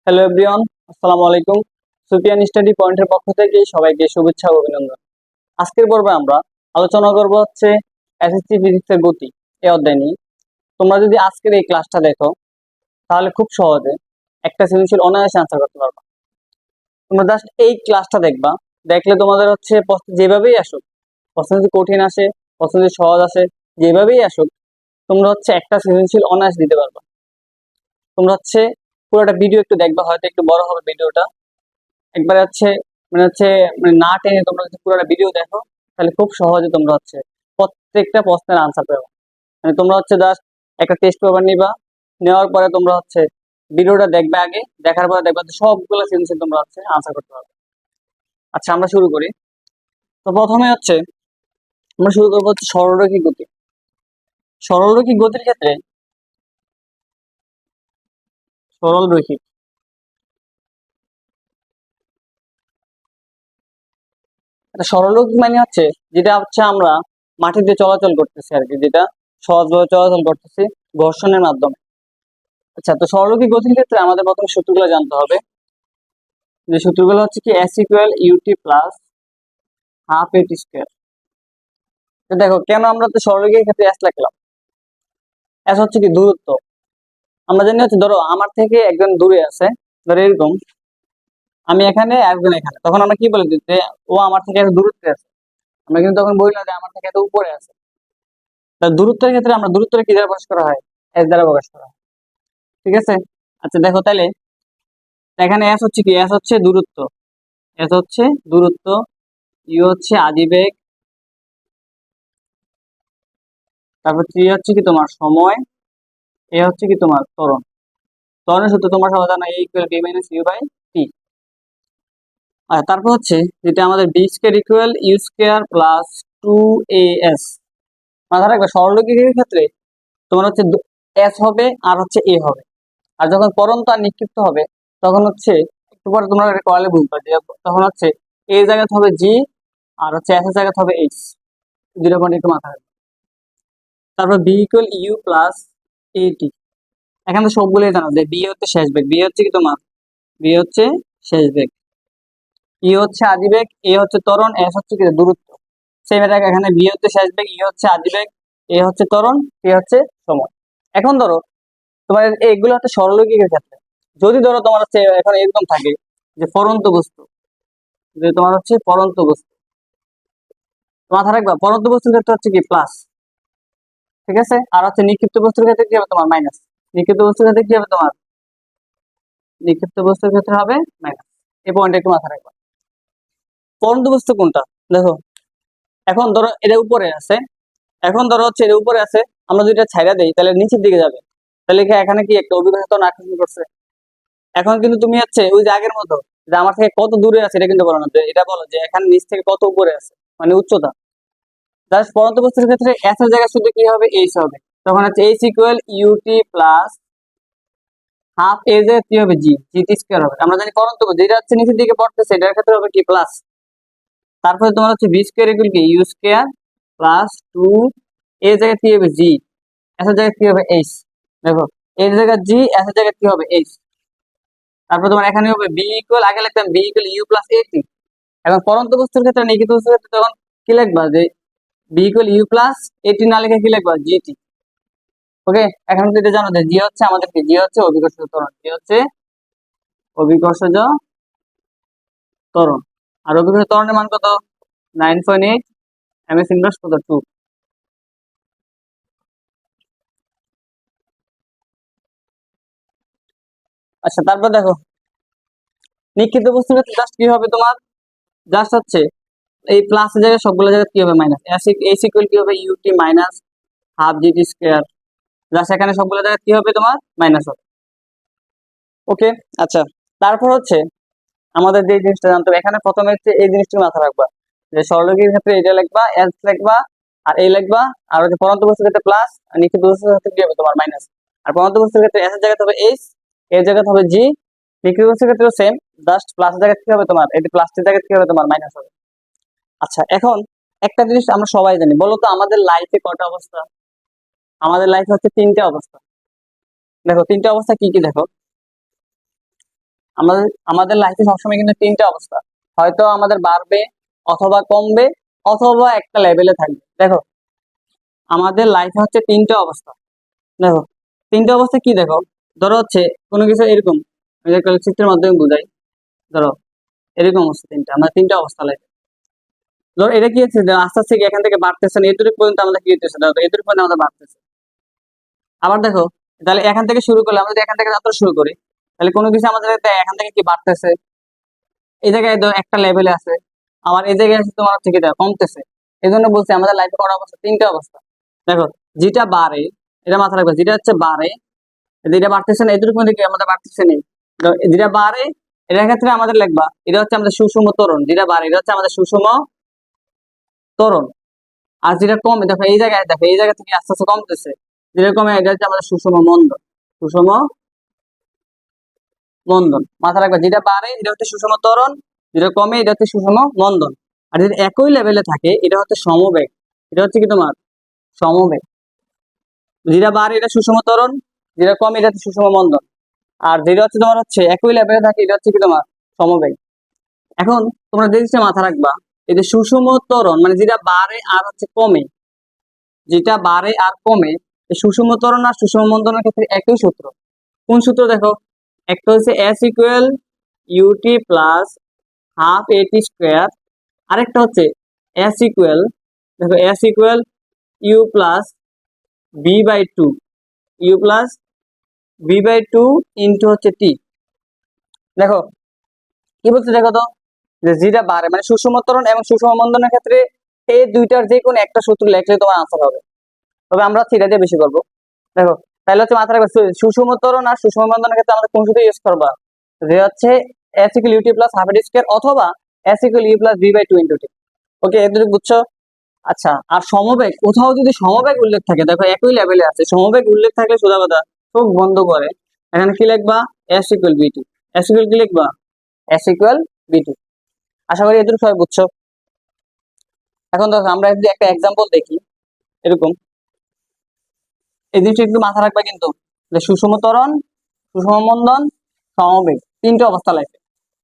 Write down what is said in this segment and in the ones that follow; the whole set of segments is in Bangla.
হ্যালো এভরিওয়ান, আসসালামু আলাইকুম। সুফিয়ান স্টাডি পয়েন্টের পক্ষ থেকে সবাইকে শুভেচ্ছা ও অভিনন্দন। আজকের পর্বে আমরা আলোচনা করব হচ্ছে এসএসসি ফিজিক্সের গতি এই অধ্যায় নিয়ে। তোমরা যদি আজকের এই ক্লাসটা দেখো তাহলে খুব সহজে একটা সৃজনশীল অনায়াসে আনসার করতে পারবা। তোমরা জাস্ট এই ক্লাসটা দেখবা, দেখলে তোমাদের হচ্ছে প্রশ্ন যেভাবেই আসুক, প্রশ্ন যদি কঠিন আসে, প্রশ্ন যদি সহজ আসে, যেভাবেই আসুক তোমরা হচ্ছে একটা সৃজনশীল অনায়াস দিতে পারবা। তোমরা হচ্ছে পুরোটা ভিডিও একটু দেখবা, হয়তো একটু বড় হবে ভিডিওটা, একবারে হচ্ছে হচ্ছে না টেনে তোমরা যদি পুরোটা ভিডিও দেখো তাহলে খুব সহজে তোমরা হচ্ছে প্রত্যেকটা প্রশ্নের আনসার পাবে। তোমরা হচ্ছে জাস্ট একটা টেস্ট পেপার নিবা, নেওয়ার পরে তোমরা হচ্ছে ভিডিওটা দেখবে, আগে দেখার পরে দেখবে যে সবগুলো সেন্সে তোমরা হচ্ছে আনসার করতে পারবে। আচ্ছা, আমরা শুরু করি। তো প্রথমে হচ্ছে আমরা শুরু করবো হচ্ছে সরলরৈখিক গতি। সরলরৈখিক গতির ক্ষেত্রে সরলরৈখিক সরলরৈখিক মানে হচ্ছে যেটা হচ্ছে আমরা মাটিতে চলাচল করতেছি আর কি, যেটা সহজভাবে চলাচল করতেছি ঘর্ষণের মাধ্যমে। আচ্ছা, তো সরলরৈখিক গতির ক্ষেত্রে আমাদের প্রথমে সূত্রগুলো জানতে হবে। যে সূত্রগুলো হচ্ছে কি s equal UT plus half a t square. তো দেখো কেন আমরা তো সরলরৈখিক ক্ষেত্রে এস লিখলাম। এস হচ্ছে কি দূরত্ব। আমরা জানি হচ্ছে ধরো আমার থেকে একজন দূরে আছে, ধরো এরকম আমি এখানে একজন এখানে, তখন আমরা কি বলে দিই যে ও আমার থেকে এত দূরত্বে আছে। আমরা কিন্তু তখন বলি না যে আমার থেকে এত উপরে আছে। তা দূরত্বের ক্ষেত্রে আমরা দূরত্বটা কি দ্বারা প্রকাশ করা হয়? এস দ্বারা প্রকাশ করা হয়। ঠিক আছে। আচ্ছা দেখো তাহলে এখানে এস হচ্ছে কি, এস হচ্ছে দূরত্ব, এস হচ্ছে দূরত্ব, ইউ হচ্ছে আদিবেগ, তারপর টি হচ্ছে কি তোমার সময়, এ হচ্ছে কি তোমার ত্বরণ। ত্বরণের সূত্র তোমার সবাই জানা, A equal V minus U by T. আর তারপর হচ্ছে যেটা আমাদের V square equal U square plus two A S. মাথায় রাখবে সরলরৈখিকের ক্ষেত্রে তোমার হচ্ছে এস হবে আর হচ্ছে এ হবে, আর যখন পরন্ত আর নিক্ষিপ্ত হবে তখন হচ্ছে একটু পরে তোমরা করালে বুঝবে যে তখন হচ্ছে এ জায়গাতে হবে জি আর হচ্ছে এস এর জায়গাতে হবে এইচ। দুটো পয়েন্ট একটু মাথায় রাখবে। তারপর বি ইকুয়াল ইউ প্লাস এ টি। এখানে তো সবগুলোই জানো যে বি হচ্ছে শেষ বেগ, বি হচ্ছে কি তোমার, বি হচ্ছে শেষ বেগ, ই হচ্ছে আদিবেগ, এ হচ্ছে ত্বরণ, এস হচ্ছে কি দূরত্ব। সেম এটা এখানে বি হচ্ছে শেষ বেগ, ই হচ্ছে আদিবেগ, এ হচ্ছে ত্বরণ, টি হচ্ছে সময়। এখন ধরো তোমার এগুলো হচ্ছে সরলরৈখিকের ক্ষেত্রে। যদি ধরো তোমার হচ্ছে এখন এরকম থাকে যে পরন্ত বস্তু, যে তোমার হচ্ছে পরন্ত বস্তু, মাথা রাখবা পরন্ত বস্তুর ক্ষেত্রে হচ্ছে কি প্লাস। ঠিক আছে। আর হচ্ছে নিক্ষিপ্ত বস্তুর ক্ষেত্রে কি হবে তোমার মাইনাস। নিক্ষিপ্ত বস্তুর ক্ষেত্রে কি হবে তোমার, নিক্ষিপ্ত বস্তুর ক্ষেত্রে হবে মাইনাস। এই পয়েন্ট একটু মাথা রাখবা। পরন্ত বস্তু কোনটা দেখো, এখন ধরো এটা উপরে আছে, এখন ধরো হচ্ছে এটা উপরে আছে, আমরা যদি এটা ছাইড়া দেই তাহলে নিচের দিকে যাবে, তাহলে এখানে কি একটা অভিঘাত আকর্ষণ করছে। এখন কিন্তু তুমি হচ্ছে ওই যে আগের মতো যে আমার থেকে কত দূরে আছে এটা কিন্তু বলো না, যে এটা বলো যে এখানে নিচ থেকে কত উপরে আছে, মানে উচ্চতা। জাস্ট পরন্ত বস্তুর ক্ষেত্রে এস এর জায়গায় শুধু কি হবে, এইচ হবে। তখন হচ্ছে H equal UT plus half A যে কি হবে জি, জি স্কয়ার হবে। আমরা জানি পরন্ত যেটা হচ্ছে নিচের দিকে পড়তেছে এটার ক্ষেত্রে হবে কি প্লাস। তারপরে তোমার হচ্ছে বি স্কয়ার ইকুয়াল কি ইউ স্কয়ার প্লাস টু এ জায়গায় কি হবে জি, এস এর জায়গায় কি হবে এইচ। দেখো এর জায়গায় জি, এস এর জায়গায় কি হবে এইচ। তারপর তোমার এখানে হবে বি ইকুয়াল, আগে লিখতাম বি ইকুয়াল ইউ প্লাস এ টি। এখন পরন্ত বস্তুর ক্ষেত্রে নিহিত বস্তুর ক্ষেত্রে তখন কি লিখবা, যে বি ইকুয়াল ইউ প্লাস এ টি না লিখে কি লিখবা জিটি। ওকে। এখন যদি জানো যে জি হচ্ছে আমাদের কি, জি হচ্ছে অভিকর্ষজ ত্বরণ, জি হচ্ছে অভিকর্ষজ ত্বরণ। আর অভিকর্ষজ ত্বরণের মান কত, 9.8, এম এস ইনভার্স কত 2। আচ্ছা তারপর দেখো নিক্ষিপ্ত বস্তুর ক্ষেত্রে জাস্ট কি হবে তোমার, জাস্ট হচ্ছে এই প্লাস এর জায়গায় সবগুলো জায়গায় কি হবে মাইনাস, এস ইকুয়াল কি হবে u t minus half g t square. Just এখানে সবগুলো জায়গায় কি হবে তোমার মাইনাস হবে। ওকে। আচ্ছা তারপর হচ্ছে আমাদের যে জিনিসটা জানতে হবে, এখানে প্রথমে হচ্ছে এই জিনিসটা মাথায় রাখবা যে সরলরৈখিকের ক্ষেত্রে এটা লিখবা এস লিখবা আর এই লিখবা, আর হচ্ছে পরন্ত বস্তুর ক্ষেত্রে প্লাস আর নিক্ষিপ্ত বস্তুর ক্ষেত্রে কি হবে তোমার মাইনাস। আর পরন্ত বস্তুর ক্ষেত্রে এস এর জায়গাতে হবে এইচ, এর জায়গাতে হবে জি। নিক্ষিপ্ত বস্তুর ক্ষেত্রেও সেম, জাস্ট প্লাস এর জায়গায় কি হবে তোমার, এটি প্লাসটির জায়গায় কি হবে তোমার মাইনাস হবে। আচ্ছা এখন একটা জিনিস আমরা সবাই জানি, বলো তো আমাদের লাইফে কটা অবস্থা? আমাদের লাইফে হচ্ছে তিনটা অবস্থা। দেখো তিনটা অবস্থা কি কি দেখো। আমাদের আমাদের লাইফে সবসময় কিন্তু তিনটা অবস্থা, হয়তো আমাদের বাড়বে অথবা কমবে অথবা একটা লেভেলে থাকবে। দেখো আমাদের লাইফে হচ্ছে তিনটা অবস্থা। দেখো তিনটা অবস্থা কি, দেখো ধরো হচ্ছে কোনো কিছু এরকম, আমি একটা চিত্রের মাধ্যমে বুঝাই। ধরো এরকম অবস্থা তিনটা, আমরা তিনটা অবস্থা লাইফে। ধরো এটা কি হচ্ছে যে আস্তে আস্তে এখান থেকে বাড়তেছে না, এতটুকু পর্যন্ত আমাদের কি হতেছে, দেখো এতটুকু পর্যন্ত আমাদের বাড়তেছে। আবার দেখো তাহলে এখান থেকে শুরু করলে, আমরা যদি এখান থেকে যাত্রা শুরু করি, তাহলে কোনো কিছু আমাদের এখান থেকে কি বাড়তেছে, এই জায়গায় ধরো একটা লেভেলে আছে, আবার এই জায়গায় এসে তোমার হচ্ছে কি দেখো কমতেছে। এই জন্য বলছি আমাদের লাইফে করা অবস্থা তিনটা অবস্থা। দেখো যেটা বাড়ে, এটা মাথা রাখবে, যেটা হচ্ছে বাড়ে, যেটা বাড়তেছে না এটুকু মধ্যে কি আমাদের বাড়তেছে নেই। যেটা বাড়ে এটার ক্ষেত্রে আমাদের লিখবা এটা হচ্ছে আমাদের সুষম ত্বরণ, যেটা বাড়ে এটা হচ্ছে আমাদের সুষম ত্বরণ। আর যেটা কমে, দেখো এই জায়গায়, দেখো এই জায়গা থেকে আস্তে আস্তে কমতেছে, যেটা কমে এটা হচ্ছে আমাদের সুষম মন্দন। সুষম মন্দন মাথা রাখবা, যেটা বাড়ে এটা হচ্ছে সুষম ত্বরণ, যেটা কমে এটা হচ্ছে সুষম মন্দন। আর যদি একই লেভেলে থাকে এটা হচ্ছে সমবেগ। এটা হচ্ছে কি তোমার সমবেগ। যেটা বাড়ে এটা সুষম ত্বরণ, যেটা কমে এটা হচ্ছে সুষম মন্দন। আর যেটা হচ্ছে তোমার হচ্ছে একই লেভেলে থাকে এটা হচ্ছে কি তোমার সমবেগ। এখন তোমরা জিনিসটা মাথা রাখবা, এই যে সুষম ত্বরণ মানে যেটা বাড়ে আর হচ্ছে কমে, যেটা বাড়ে আর কমে, এই সুষম ত্বরণ আর সুষম মন্দনের ক্ষেত্রে একই সূত্র। কোন সূত্র দেখো, একটা হচ্ছে S equal UT plus half a t square, আরেকটা হচ্ছে এস ইকুয়াল, দেখো s equal you plus B by two, u plus B by two into হচ্ছে টি। দেখো কি বলছে দেখো তো, যে যেটা বাড়ে মানে সুষম ত্বরণ এবং সুষম মন্দনের ক্ষেত্রে এই দুইটার যে কোনো একটা সূত্র লেখলে তোমার আনসার হবে। তবে আমরা সেটা দিয়ে বেশি করবো। দেখো তাহলে হচ্ছে মাথায় রাখবে সুষম ত্বরণ আর সুষম মন্দনের ক্ষেত্রে আমাদের কোন সূত্র ইউজ করবা, যে হচ্ছে S equal U T plus half A T square অথবা S equal you plus B by two into T. Okay এতটুকু বুঝছো? আচ্ছা আর সমবেগ, কোথাও যদি সমবেগ উল্লেখ থাকে, দেখো একই লেভেলে আছে, সমবেগ উল্লেখ থাকলে সোজা কথা চোখ বন্ধ করে এখানে কি লিখবা, s equal v two. S equal কি লিখবা, এস ইকুয়াল বি টু। আশা করি এটুকু সবাই বুঝছো। এখন দেখো আমরা যদি একটা এক্সাম্পল দেখি এরকম, এই জিনিসটা একটু মাথা রাখবা কিন্তু, যে সুষম ত্বরণ, সুষম মন্দন, সমবেগ তিনটে অবস্থা লাগবে।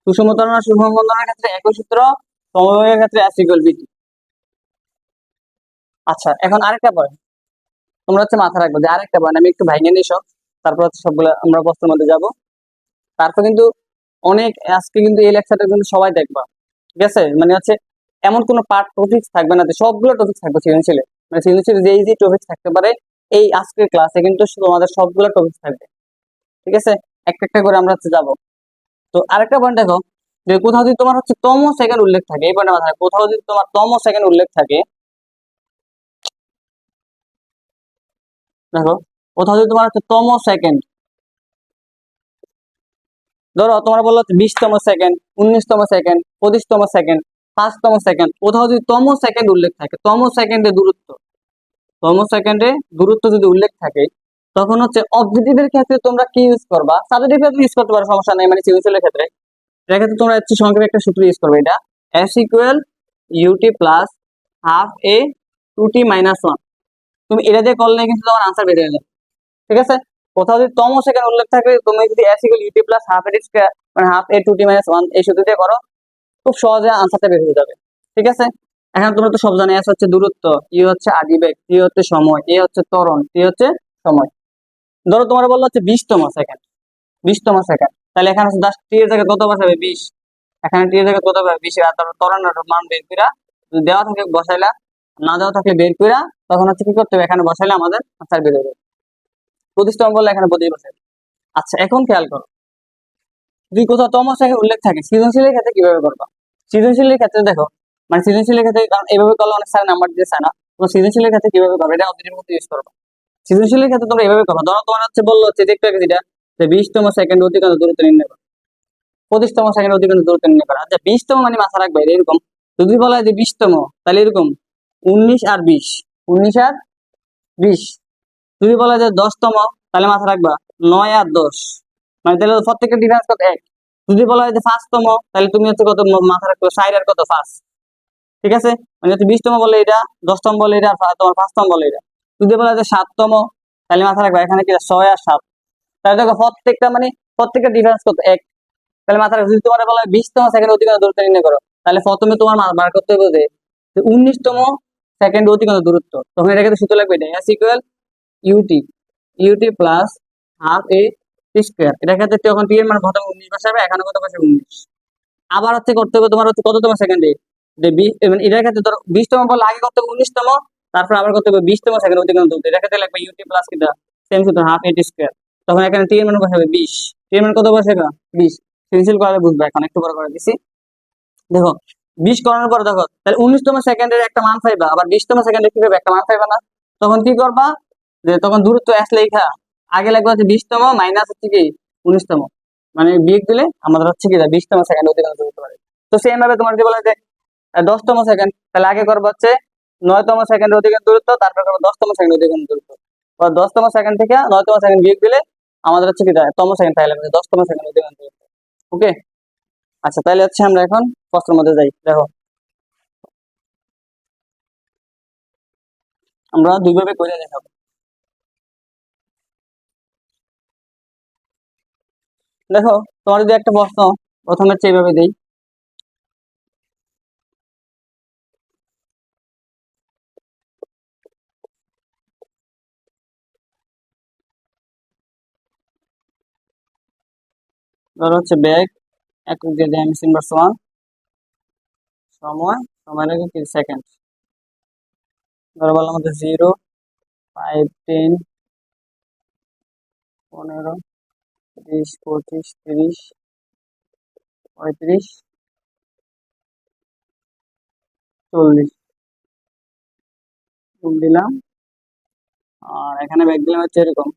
সুষম ত্বরণ আর সুষম মন্দনের ক্ষেত্রে একই সূত্র, সমবেগের ক্ষেত্রে এস ইকুয়াল বি টু। আচ্ছা এখন আরেকটা পয়েন্ট তোমরা হচ্ছে মাথা রাখবে, যে আরেকটা পয়েন্ট আমি একটু ভাইঙে নিই সব, তারপর হচ্ছে সবগুলো আমরা প্রশ্নের মধ্যে যাব। তারপর কিন্তু অনেক আজকে কিন্তু এই লেকচারটা কিন্তু সবাই দেখবা, ঠিক আছে? মানে হচ্ছে এমন কোনো পার্ট টপিকস থাকবে না যে সবগুলো টপিক থাকবে সৃজনশীলে, মানে সৃজনশীলে যে ইজি টপিকস থাকতে পারে এই আজকের ক্লাসে কিন্তু তোমাদের সবগুলো টপিকস থাকবে, ঠিক আছে? একটা একটা করে আমরা হচ্ছে যাবো। তো আরেকটা পয়েন্ট দেখো, যে কোথাও যদি তোমার হচ্ছে তম সেকেন্ড উল্লেখ থাকে, এই পয়েন্টে মাথায় রাখো, কোথাও যদি তোমার তম সেকেন্ড উল্লেখ থাকে, দেখো কোথাও যদি তোমার হচ্ছে তম সেকেন্ড, ধরো তোমার বললো 20তম সেকেন্ড, 19তম সেকেন্ড, 25তম সেকেন্ড, 5তম সেকেন্ড, কোথাও যদি তম সেকেন্ড উল্লেখ থাকে, তম সেকেন্ডে দূরত্ব, তম সেকেন্ডে দূরত্ব যদি উল্লেখ থাকে, তখন হচ্ছে অবজেক্টিভের ক্ষেত্রে তোমরা কি ইউজ করবা, সাবজেক্টিভ ক্ষেত্রে ইউজ করতে পারো, সমস্যা নেই, মানে সৃজনশীলের ক্ষেত্রে এক্ষেত্রে তোমরা হচ্ছে সংক্ষেপে একটা সূত্র ইউজ করবে, এটা S equal UT plus half A two T minus one. তুমি এটা দিয়ে করলে কিন্তু তোমার আনসার বের হয়ে যাবে, ঠিক আছে? কোথাও যদি তম সেকেন্ড উল্লেখ থাকে, তুমি যদি S equal UT plus half A square মানে half A two T minus one এই সূত্র দিয়ে করো, খুব সহজে আনসারটা বের হয়ে যাবে, ঠিক আছে? এখন তোমরা তো সব জানো, এস হচ্ছে দূরত্ব, ই হচ্ছে আদিবেগ, টি হচ্ছে সময়, এ হচ্ছে ত্বরণ, টি হচ্ছে সময়। ধরো তোমার বললো হচ্ছে 20তম সেকেন্ড, 20তম সেকেন্ড, তাহলে এখানে হচ্ছে জাস্ট টি এর জায়গায় কত বসাবে 20, এখানে টি এর জায়গায় কত পাবে 20, আর তারপর ত্বরণের মান বের কইরা, যদি দেওয়া থাকে বসাইলা, না দেওয়া থাকলে বের কইরা, তখন হচ্ছে কি করতে হবে, এখানে বসাইলে আমাদের আনসার বের হয়ে যাবে। 25তম বললে এখানে 25 বসাইবে। আচ্ছা এখন খেয়াল করো, যদি কোথাও তম সেকেন্ড উল্লেখ থাকে সৃজনশীলের ক্ষেত্রে কিভাবে করবা? সৃজনশীলের ক্ষেত্রে দেখো, মানে সৃজনশীলের ক্ষেত্রে কারণ এইভাবে করলে অনেক স্যার নাম্বার দিতে চায় না, তোমার সৃজনশীলের ক্ষেত্রে কিভাবে করবে এটা অবজেক্টিভ মধ্যে ইউজ করবা। সৃজনশীলের ক্ষেত্রে তোমরা এভাবে করো, ধরো তোমার হচ্ছে বললো হচ্ছে দেখতে হবে যেটা, যে 20তম সেকেন্ড অতিক্রান্ত দূরত্ব নির্ণয় করো, 25তম সেকেন্ড অতিক্রান্ত দূরত্ব নির্ণয় করো। আচ্ছা 20তম মানে মাথা রাখবে এরকম, যদি বলা হয় যে 20তম, তাহলে এরকম 19 আর 20, 19 আর 20। যদি বলা যায় 10তম, তাহলে মাথা রাখবা 9 আর 10, মানে তাহলে প্রত্যেকের ডিফারেন্স কত, 1। যদি বলা হয় যে 5তম, তাহলে তুমি হচ্ছে কত মাথা রাখবে 60 আর কত 5, ঠিক আছে? মানে হচ্ছে 20তম বলে এটা, 10তম বলে এটা, আর তোমার 5তম বলে এটা। যদি বলা যায় 7তম, তাহলে মাথা রাখবা এখানে কি 6 আর 7, তাহলে দেখো প্রত্যেকটা মানে প্রত্যেকটা ডিফারেন্স কত, 1। তাহলে মাথায় যদি তোমার বলা হয় 20তম সেকেন্ড অতিক্রান্ত দূরত্ব নির্ণয় করো, তাহলে প্রথমে তোমার বার করতে হবে যে 19তম সেকেন্ড অতিক্রান্ত দূরত্ব। তখন এটা কিন্তু সূত্র লাগবে, এটা S equal U T, U T plus half A square. এটার ক্ষেত্রে তখন টি এর মান প্রথমে 19 বসাবে, এখানে কত বসাবে 19। আবার হচ্ছে করতে হবে তোমার হচ্ছে কততম সেকেন্ডে, যে এটার ক্ষেত্রে ধরো 20তম বললে আগে করতে হবে 19তম, তারপর আবার করতে হবে 20তম সেকেন্ড অতিক্রান্ত দূরত্ব। এটার ক্ষেত্রে লাগবে ইউটি প্লাস কিটা সেম সূত্র হাফ এ স্কোয়ার। তখন এখানে টি এর মান বসাবে 20, টি এর মান কত বসাবে 20। পেন্সিল করে বুঝবে, এখন একটু বড় করে দিছি। দেখো 20 করানোর পর দেখো তাহলে 19তম সেকেন্ডের একটা মান পাইবা, আবার 20তম সেকেন্ডে কি পাবে একটা মান পাইবা না। তখন কি করবা, যে তখন দূরত্ব এস লেখা আগে লাগবে হচ্ছে 20তম মাইনাস হচ্ছে কি 19তম, মানে বিয়োগ দিলে আমাদের হচ্ছে কি 20তম সেকেন্ড অতিক্রান্ত করতে পারে। তো সেম ভাবে তোমার কি বলা যায় 10তম সেকেন্ড, তাহলে আগে করবো হচ্ছে 9তম সেকেন্ড অতিক্রান্ত দূরত্ব, তারপর করবো 10তম সেকেন্ড অতিক্রান্ত দূরত্ব। 10তম সেকেন্ড থেকে 9তম সেকেন্ড বিয়োগ দিলে আমাদের হচ্ছে কি তম সেকেন্ড পাইলে 10তম সেকেন্ড অতিক্রান্ত দূরত্ব। ওকে, আচ্ছা তাহলে হচ্ছে আমরা এখন প্রশ্নের মধ্যে যাই। দেখো আমরা দুইভাবে করে দেখাবো। দেখো তোমার যদি একটা প্রশ্ন প্রথমে হচ্ছে এইভাবে দিই, ধরো হচ্ছে ব্যাগ একক দিয়ে দেয় আমি সিম্বার সমান সময়, সময় লাগে কি সেকেন্ড। ধরো বললাম আমাদের 0, 5, 10, 15, 20, 25, 30, 35, 40 দিলাম। আর এখানে ব্যাগ দিলাম হচ্ছে এরকম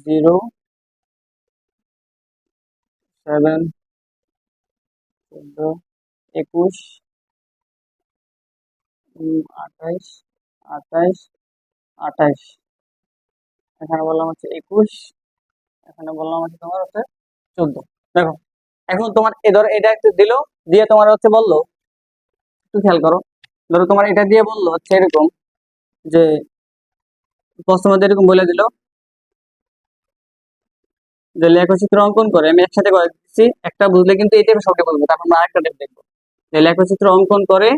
0, 7, 14, 21, 28, 28, 28। এখানে বললাম হচ্ছে 21, এখানে বললাম হচ্ছে তোমার হচ্ছে 14। দেখো এখন তোমার এ ধরো এটা একটু দিল, দিয়ে তোমার হচ্ছে বললো, একটু খেয়াল করো, ধরো তোমার এটা দিয়ে বললো হচ্ছে এরকম যে প্রশ্নের মধ্যে এরকম বলে দিল যে লেখচিত্র অঙ্কন করে, আমি একসাথে করে দিচ্ছি, একটা বুঝলে কিন্তু এই টাইপের সবকে বলবো, তারপর আমরা আরেকটা টাইপ দেখবো। যে লেখচিত্র অঙ্কন করে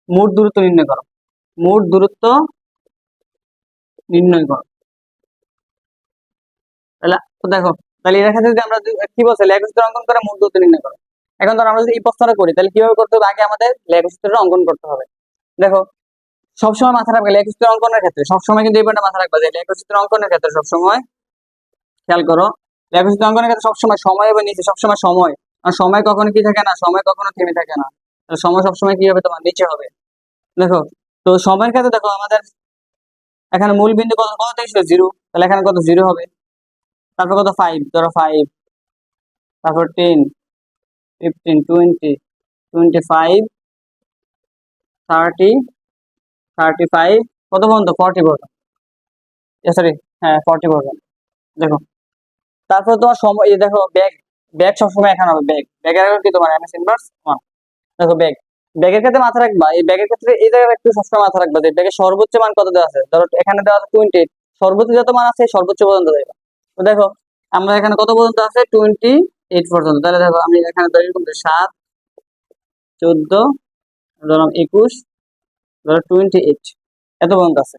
মোট দূরত্ব নির্ণয় করো, মোট দূরত্ব নির্ণয় করো। তাহলে তো দেখো, তাহলে এর ক্ষেত্রে যদি আমরা কি বলছে লেখচিত্র অঙ্কন করে মোট দূরত্ব নির্ণয় করো। এখন ধর আমরা যদি এই প্রশ্নটা করি তাহলে কিভাবে করতে হবে, আগে আমাদের লেখচিত্রটা অঙ্কন করতে হবে। দেখো সবসময় মাথা রাখবে লেখচিত্র অঙ্কনের ক্ষেত্রে সবসময় কিন্তু এই পয়েন্টটা মাথা রাখবে যে লেখচিত্র অঙ্কনের ক্ষেত্রে সবসময় খেয়াল করো, লেখচিত্র অঙ্কনের ক্ষেত্রে সবসময় সময় এবং নিচে সবসময় সময়, আর সময় কখনো কি থাকে না, সময় কখনো থেমে থাকে না, সময় সবসময় কি হবে তোমার নিচে হবে। দেখো তো সময়ের ক্ষেত্রে দেখো আমাদের এখানে মূল বিন্দু কত কত থেকে ছিল 0, তাহলে এখানে কত 0 হবে, তারপর কত 5, ধরো 5, তারপর 10, 15, 20, 25, 30, 35, কত পর্যন্ত 40 পর্যন্ত, সরি হ্যাঁ 40 পর্যন্ত। দেখো তারপর তোমার সময় এই দেখো ব্যাগ, ব্যাগ সবসময় এখানে হবে, ব্যাগ ব্যাগের আগে কি তোমার এমএস ইনভার্স 1। দেখো ব্যাগ, ব্যাগের ক্ষেত্রে মাথা রাখবা, এই ব্যাগের ক্ষেত্রে এই জায়গায় একটু সবসময় মাথা রাখবা যে ব্যাগের সর্বোচ্চ মান কত দেওয়া আছে, ধরো এখানে দেওয়া আছে 28, সর্বোচ্চ যত মান আছে সর্বোচ্চ পর্যন্ত দেবা। তো দেখো আমরা এখানে কত পর্যন্ত আছে 28 পর্যন্ত, তাহলে দেখো আমি এখানে ধরে এরকম 7, 14, ধরলাম 21, ধরো 28 এত পর্যন্ত আছে।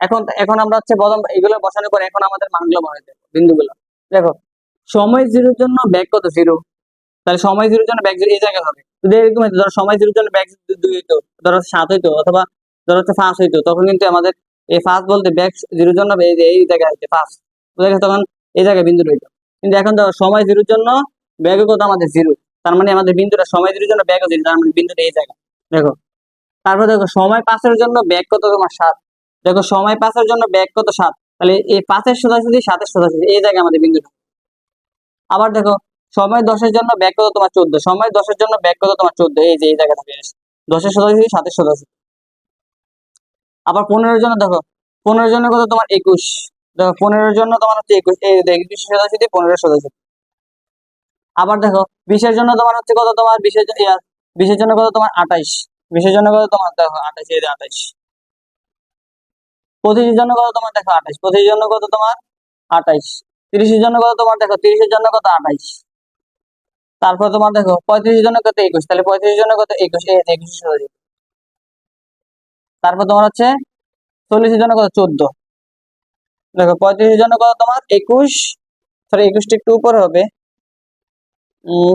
এখন এখন আমরা হচ্ছে প্রথম এগুলো বসানোর পর এখন আমাদের মানগুলো বসাই দেবো, বিন্দুগুলো। দেখো সময় 0-র জন্য ব্যাগ কত 0, তাহলে সময় 0-র জন্য ব্যাগ 0 এই জায়গায় হবে। যদি এরকম হতো ধরো সময় 0-র জন্য ব্যাগ 2 হইতো, ধরো 7 হইতো, অথবা ধরো হচ্ছে 5 হইতো, তখন কিন্তু আমাদের এই 5 বলতে ব্যাগ 0-র জন্য এই জায়গায় হচ্ছে 5 বুঝে গেছে, তখন এই জায়গায় বিন্দু রইতো। কিন্তু এখন ধরো সময় 0-র জন্য ব্যাগ কত আমাদের 0, তার মানে আমাদের বিন্দুটা সময় 0-র জন্য ব্যাগ 0, তার মানে বিন্দুটা এই জায়গায়। দেখো তারপর দেখো সময় 5-এর জন্য ব্যাগ কত তোমার 7, দেখো সময় 5-এর জন্য ব্যাগ কত 7, তাহলে এই 5-এর সোজাসুজি 7-এর সোজাসুজি এই জায়গায় আমাদের বিন্দুটা। আবার দেখো সময় 10-এর জন্য ব্যাগ কত তোমার 14, সময় 10-এর জন্য ব্যাগ কত তোমার 14, এই যে এই জায়গা থেকে 10-এর সোজাসুজি 7-এর সোজাসুজি। আবার 15-এর জন্য দেখো 15-এর জন্য কত তোমার 21, দেখো 15-এর জন্য তোমার হচ্ছে 21, এই 21 সোজাসুজি 15-এর সোজাসুজি। আবার দেখো 20-এর জন্য তোমার হচ্ছে কত তোমার 20-এর জন্য কত তোমার 28, 20-এর জন্য কত তোমার দেখো 28, এই যে 28। 25 জন্য কত তোমার দেখো 28, 25 জন্য কত তোমার 28, 30 জন্য কত তোমার দেখো 30 জন্য কত 28, তারপর তোমার দেখো 35 জন্য কত 21, তাহলে 35 জন্য কত 21, এই 21 তারপর তোমার হচ্ছে 40 জন্য কত 14, দেখো 35 জন্য কত তোমার 21, সরি 21টা একটু উপরে হবে,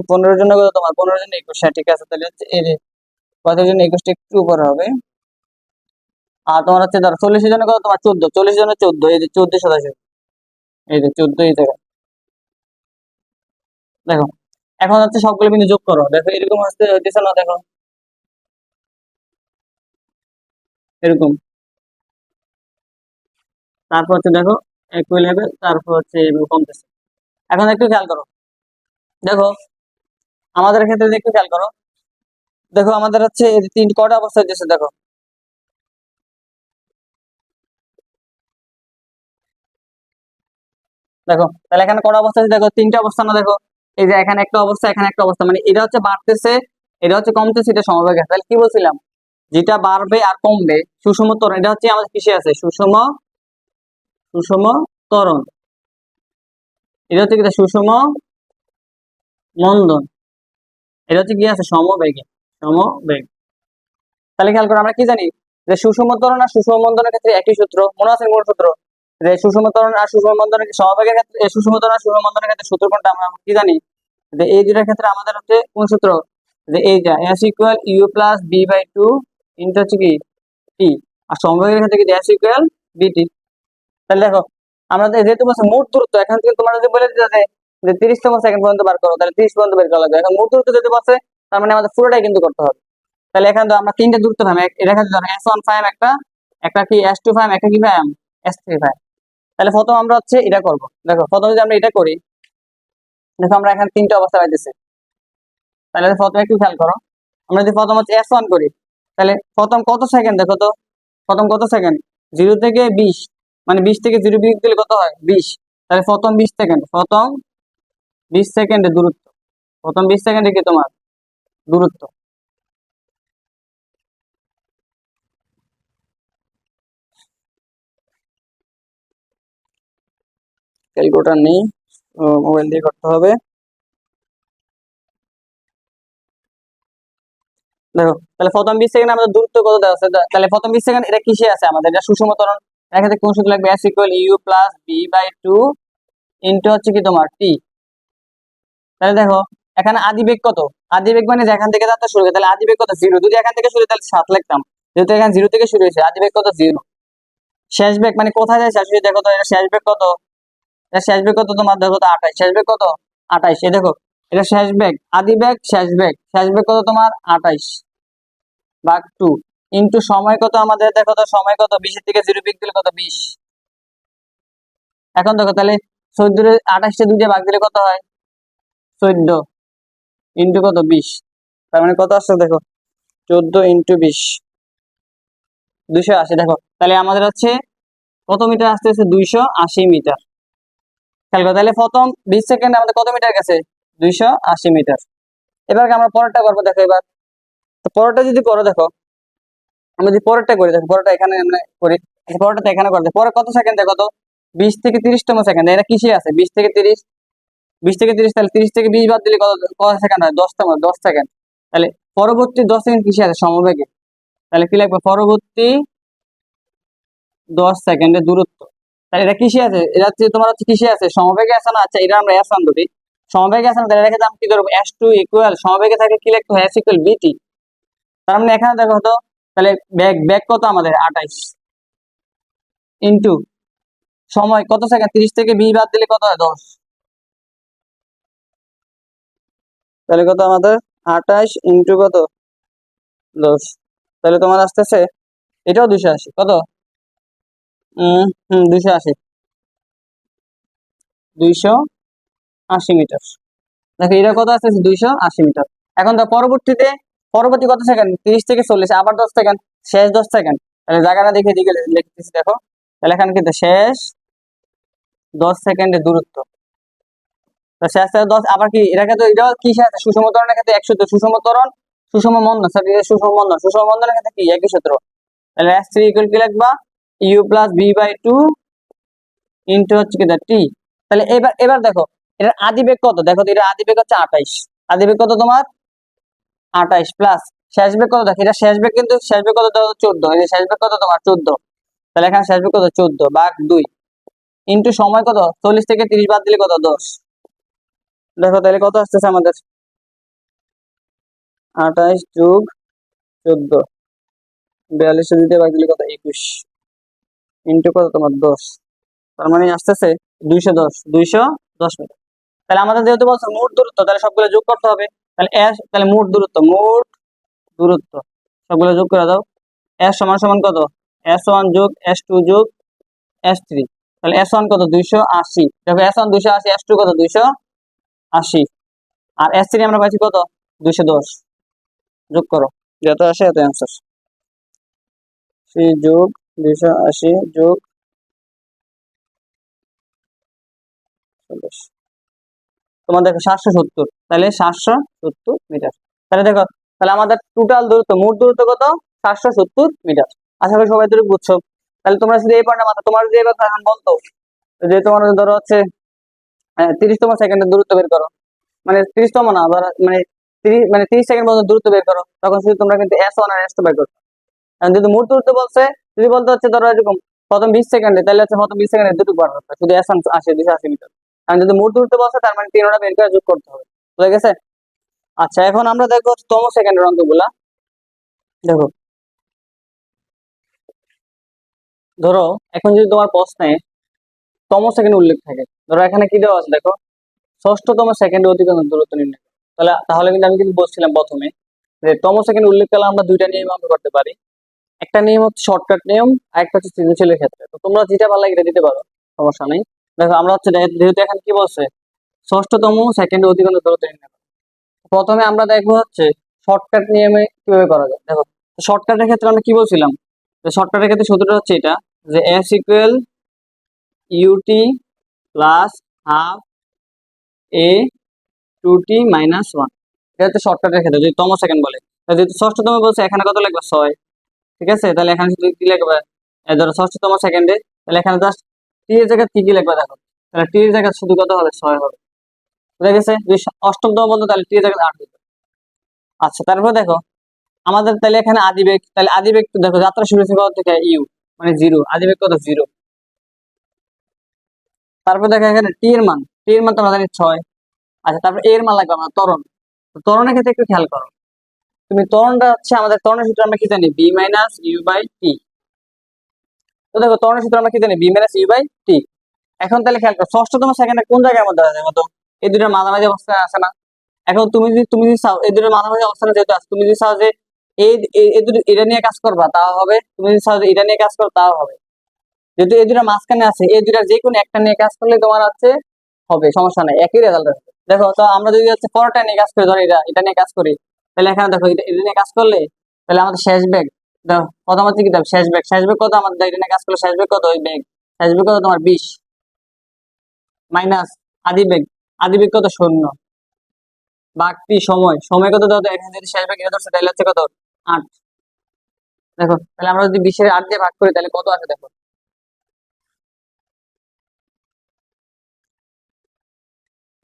15 জন্য কত তোমার 15 জন্য 21, হ্যাঁ ঠিক আছে, তাহলে হচ্ছে এই যে 35 জন্য 21টা একটু উপরে হবে। আর তোমার হচ্ছে ধরো 40 জন্য কত তোমার 14, 40 জন্য 14, এই যে 14 27, এই যে 14 এই জায়গায় দেখো। এখন হচ্ছে সবগুলো বিন্দু যোগ করো, দেখো এরকম হইতেছে না, দেখো এরকম, তারপর হচ্ছে দেখো একই লেভেল, তারপর হচ্ছে এগুলো কমতেছে। এখন একটু খেয়াল করো, দেখো আমাদের ক্ষেত্রে একটু খেয়াল করো, দেখো আমাদের হচ্ছে এই যে কটা অবস্থা হইতেছে দেখো, দেখো তাহলে এখানে কটা অবস্থা আছে দেখো, 3টা অবস্থা না, দেখো এই যে এখানে একটা অবস্থা, এখানে একটা অবস্থা, মানে এটা হচ্ছে বাড়তেছে, এটা হচ্ছে কমতেছে, এটা সমবেগে আছে। তাহলে কি বলছিলাম, যেটা বাড়বে আর কমবে সুষম ত্বরণ, এটা হচ্ছে আমাদের কিসে আছে সুষম, সুষম ত্বরণ, এটা হচ্ছে কি সুষম মন্দন, এটা হচ্ছে কি আছে সমবেগে, সমবেগ। তাহলে খেয়াল করো আমরা কি জানি যে সুষম ত্বরণ আর সুষম মন্দনের ক্ষেত্রে একই সূত্র, মনে আছে মূল সূত্র, যে সুষম ত্বরণ আর সুষম মন্দনের সমবেগের ক্ষেত্রে, সুষম ত্বরণ আর সুষম মন্দনের ক্ষেত্রে সূত্র কোনটা আমরা কি জানি, যে এই দুটার ক্ষেত্রে আমাদের হচ্ছে কোন সূত্র, যে এই যা s equal you plus B by two into হচ্ছে কি টি, আর সমবেগের ক্ষেত্রে কি s ইকুয়াল বিটি। তাহলে দেখো আমরা যেহেতু বলছে মোট দূরত্ব, এখান থেকে তোমার যদি বলে দিতে যে 30তম সেকেন্ড পর্যন্ত বার করো, তাহলে 30 পর্যন্ত বের করা লাগবে। এখন মোট দূরত্ব যদি বলছে তার মানে আমাদের পুরোটাই কিন্তু করতে হবে। তাহলে এখানে তো আমরা 3টে দূরত্ব পাই, এটা এখানে ধরো s1 ফাইম একটা, একটা কি s2 ফাইম, একটা কি ফাইম s3 ফাইম। তাহলে প্রথম আমরা হচ্ছে এটা করব, দেখো প্রথম যদি আমরা এটা করি, দেখো আমরা এখানে 3টে অবস্থা পাইতেছি। তাহলে প্রথমে একটু খেয়াল করো, আমরা যদি প্রথম হচ্ছে s1 করি, তাহলে প্রথম কত সেকেন্ড দেখো তো, প্রথম কত সেকেন্ড 0 থেকে 20, মানে 20 থেকে 0 বিয়োগ দিলে কত হয় 20, তাহলে প্রথম 20 সেকেন্ড, প্রথম 20 সেকেন্ডে দূরত্ব, প্রথম 20 সেকেন্ডে কি তোমার দূরত্ব। ক্যালকুলেটর নেই, মোবাইল দিয়ে করতে হবে। দেখো তাহলে প্রথম 20 সেকেন্ড আমাদের দূরত্ব কত দেওয়া আছে, তাহলে প্রথম 20 সেকেন্ড এটা কিসে আছে আমাদের, এটা সুষম ত্বরণ, এখানে কোন সূত্র লাগবে, s equal you plus B by two into হচ্ছে কি তোমার টি। তাহলে দেখো এখানে আদিবেগ কত, আদিবেগ মানে যে এখান থেকে যাত্রা শুরু হয়, তাহলে আদিবেগ কত 0, যদি এখান থেকে শুরু তাহলে 7 লিখতাম, যেহেতু এখানে 0 থেকে শুরু হয়েছে, আদিবেগ কত 0। শেষ বেগ মানে কোথায় যায় শেষ হয়ে, দেখো তো এটা শেষ বেগ কত, এটা শেষ বেগ কত তোমার দেখো তো 28, শেষ বেগ কত 28, এই দেখো এটা শেষ বেগ, আদি বেগ শেষ বেগ, শেষ বেগ কত তোমার 28 ভাগ 2 ইন্টু সময় কত আমাদের, দেখো তো সময় কত 20 থেকে 0 বিয়োগ দিলে কত 20। এখন দেখো তাহলে 14 28 2 দিয়ে ভাগ দিলে কত হয় 14 ইন্টু কত 20, তার মানে কত আসছে দেখো 14 ইন্টু 20 280। দেখো তাহলে আমাদের হচ্ছে কত মিটার আসতেছে 280 মিটার। খেয়াল করো তাহলে প্রথম 20 সেকেন্ড আমাদের কত মিটার গেছে 280 মিটার। এবার আমরা পরেরটা করবো, দেখো এবার তো পরেরটা যদি করো, দেখো আমরা যদি পরেরটা করি, দেখো পরেরটা এখানে আমরা করি, পরেরটা এখানে করতে পরে কত সেকেন্ড দেখো তো 20 থেকে 30তম সেকেন্ড, এটা কিসে আছে 20 থেকে 30, 20 থেকে 30, তাহলে 30 থেকে 20 বাদ দিলে কত কত সেকেন্ড হয় 10তম, 10 সেকেন্ড। তাহলে পরবর্তী 10 সেকেন্ড কিসে আছে সমবেগে, তাহলে কি লাগবে পরবর্তী 10 সেকেন্ডের দূরত্ব। তাহলে এটা কিসে আছে, এটা হচ্ছে তোমার হচ্ছে কিসে আছে সমবেগে আছে না, আচ্ছা এটা আমরা s1 ধরি, সমবেগে আছে না, তাহলে রেখে আমি কি ধরবো s2 ইকুয়াল, সমবেগে থাকে কি লিখতে হয় s ইকুয়াল বিটি। তার মানে এখানে দেখো তো তাহলে বেগ, বেগ কত আমাদের 28 ইন্টু সময় কত সেকেন্ড 30 থেকে 20 বাদ দিলে কত হয় 10, তাহলে কত আমাদের 28 ইন্টু কত 10, তাহলে তোমার আসতেছে এটাও 280, কত 280, 280 মিটার। দেখো এটা কত আসতেছে 280 মিটার। এখন তো পরবর্তীতে পরবর্তী কত সেকেন্ড 30 থেকে 40, আবার 10 সেকেন্ড, শেষ 10 সেকেন্ড, তাহলে জায়গাটা দেখে দিকে লিখতেছি দেখো, তাহলে এখানে কিন্তু শেষ 10 সেকেন্ডের দূরত্ব, তো শেষ 10 আবার কি এটাকে তো এটাও কি আছে সুষম ত্বরণের ক্ষেত্রে এক সূত্র, সুষম ত্বরণ সুষম মন্দন, সরি সুষম মন্দন, সুষম মন্দনের ক্ষেত্রে কি একই সূত্র। তাহলে s3 ইকুয়াল কি লিখবা u plus B by two into হচ্ছে কি টি। তাহলে এবার এবার দেখো এটার আদিবেগ কত, দেখো তো এটার আদিবেগ হচ্ছে 28। আদিবেগ কত তোমার 28 প্লাস শেষ বেগ কত, দেখো এটা শেষ বেগ, কিন্তু শেষ বেগ কত দেখো 14, এই যে শেষ বেগ কত তোমার 14। তাহলে এখানে শেষ বেগ কত 14 ভাগ 2 ইন্টু সময় কত 40 থেকে 30 বাদ দিলে কত 10। দেখো তাহলে কত আসতেছে আমাদের 28 যোগ 14, 42 দিতে বাদ দিলে কত 21 ইন্টু কত তোমার 10, তার মানে আসতেছে 210 মিটার। তাহলে আমাদের যেহেতু বলছে মোট দূরত্ব, তাহলে সবগুলো যোগ করতে হবে। তাহলে এস, তাহলে মোট দূরত্ব সবগুলো যোগ করে দাও। এস সমান সমান কত S1 যোগ S2 যোগ S3। তাহলে S1 কত 280, দেখো S1 280, S2 কত 280, আর S3 আমরা পাইছি কত 210। যোগ করো, যত আসে এত অ্যান্সার। 3 যোগ 280 যোগ 40, তোমার দেখো 770, তাহলে 770 মিটার। তাহলে দেখো তাহলে আমাদের টোটাল দূরত্ব, মোট দূরত্ব কত 770 মিটার। আশা করি সবাই দূরত্ব বুঝছো। তাহলে তোমরা যদি এই পয়েন্টটা মাথা, তোমার যদি এবার এখন বলতো যে তোমার ধরো হচ্ছে 30তম সেকেন্ডের দূরত্ব বের করো, মানে 30তম না, আবার মানে 30 সেকেন্ড পর্যন্ত দূরত্ব বের করো, তখন শুধু তোমরা কিন্তু S1 আর S2 বের করো। কারণ যদি মোট দূরত্ব বলছে, যদি বলতে হচ্ছে ধরো এরকম প্রথম 20 সেকেন্ডে, তাহলে হচ্ছে প্রথম 20 সেকেন্ডে দুটো বার করতে শুধু S1 280 মিটার। কারণ যদি মোট দূরত্ব বলছে, তার মানে তিনটা বের করে যোগ করতে হবে। বুঝে গেছে? আচ্ছা, এখন আমরা দেখবো তম সেকেন্ডের অঙ্কগুলা। দেখো ধরো এখন যদি তোমার প্রশ্নে তম সেকেন্ড উল্লেখ থাকে, ধরো এখানে কি দেওয়া আছে দেখো, ষষ্ঠতম সেকেন্ডে অতিক্রান্ত দূরত্ব নির্ণয় করো। তাহলে তাহলে কিন্তু আমি কিন্তু বলছিলাম প্রথমে যে তম সেকেন্ড উল্লেখ করলে আমরা দুইটা নিয়ম অঙ্ক করতে পারি। একটা নিয়ম হচ্ছে শর্টকাট নিয়ম, আর একটা হচ্ছে সৃজনশীলের ক্ষেত্রে। তো তোমরা যেটা ভালো লাগে এটা দিতে পারো, সমস্যা নেই। দেখো আমরা হচ্ছে যেহেতু এখানে কি বলছে ষষ্ঠতম সেকেন্ডে অতিক্রান্ত দূরত্ব নির্ণয় করো, প্রথমে আমরা দেখবো হচ্ছে শর্টকাট নিয়মে কিভাবে করা যায়। দেখো শর্টকাটের ক্ষেত্রে আমরা কি বলছিলাম, শর্টকাটের ক্ষেত্রে সূত্রটা হচ্ছে এটা, যে S equal UT plus half A 2t minus 1। এটা হচ্ছে শর্টকাটের ক্ষেত্রে যদি তম সেকেন্ড বলে। যেহেতু ষষ্ঠতম বলছে, এখানে কত লাগবে 6, ঠিক আছে। তাহলে এখানে শুধু কি লিখবে, ধরো ষষ্ঠতম সেকেন্ডে, তাহলে এখানে জাস্ট টি এর জায়গায় কি লিখবে দেখো, তাহলে টি এর জায়গায় শুধু কত হবে 6 হবে। বুঝা গেছে? যদি অষ্টমতম বলতো তাহলে টি এর জায়গায় 8 দিত। আচ্ছা, তারপর দেখো আমাদের তাহলে এখানে আদিবেগ, তাহলে আদিবেগ দেখো যাত্রা শুরু হচ্ছে কত থেকে ইউ মানে 0, আদিবেগ কত 0। তারপর দেখো এখানে টি এর মান তো আমরা জানি 6। আচ্ছা, তারপর এর মান লাগবে আমার ত্বরণ। ত্বরণের ক্ষেত্রে একটু খেয়াল করো, তুমি ত্বরণটা হচ্ছে আমাদের ত্বরণের সূত্র আমরা কি জানি বি মাইনাস ইউ বাই টি। তো দেখো ত্বরণের সূত্র আমরা কি জানি বি মাইনাস ইউ বাই টি। এখন তাহলে খেয়াল করো ষষ্ঠতম সেকেন্ডে কোন জায়গায় মধ্যে আছে মতো, এই দুটোর মাঝামাঝি অবস্থায় আছে না। এখন তুমি যদি চাও এই দুটোর মাঝামাঝি অবস্থানে যেহেতু আছে, তুমি যদি চাও যে এই এই দুটো এটা নিয়ে কাজ করবা তাও হবে, তুমি যদি চাও যে এটা নিয়ে কাজ করো তাও হবে। যেহেতু এই দুটো মাঝখানে আছে, এই দুটার যে কোনো একটা নিয়ে কাজ করলে তোমার আছে হবে, সমস্যা নাই, একই রেজাল্ট আসবে। দেখো তো আমরা যদি হচ্ছে পরোটা নিয়ে কাজ করি, ধরো এটা নিয়ে কাজ করি, তাহলে এখানে দেখো এটা নিয়ে কাজ করলে তাহলে আমাদের শেষ বেগ দেখো কত, আমার কি দেব শেষ বেগ কত আমাদের, এটা নিয়ে কাজ করলে শেষ বেগ কত, ওই বেগ শেষ বেগ কত তোমার 20 মাইনাস আদিবেগ কত 0 বাকি সময় কত দাও, এখানে যদি শেষ বেগ এটা ধরছে তাহলে হচ্ছে কত 8। দেখো তাহলে আমরা যদি 20 এর 8 দিয়ে ভাগ করি তাহলে কত আসে দেখো,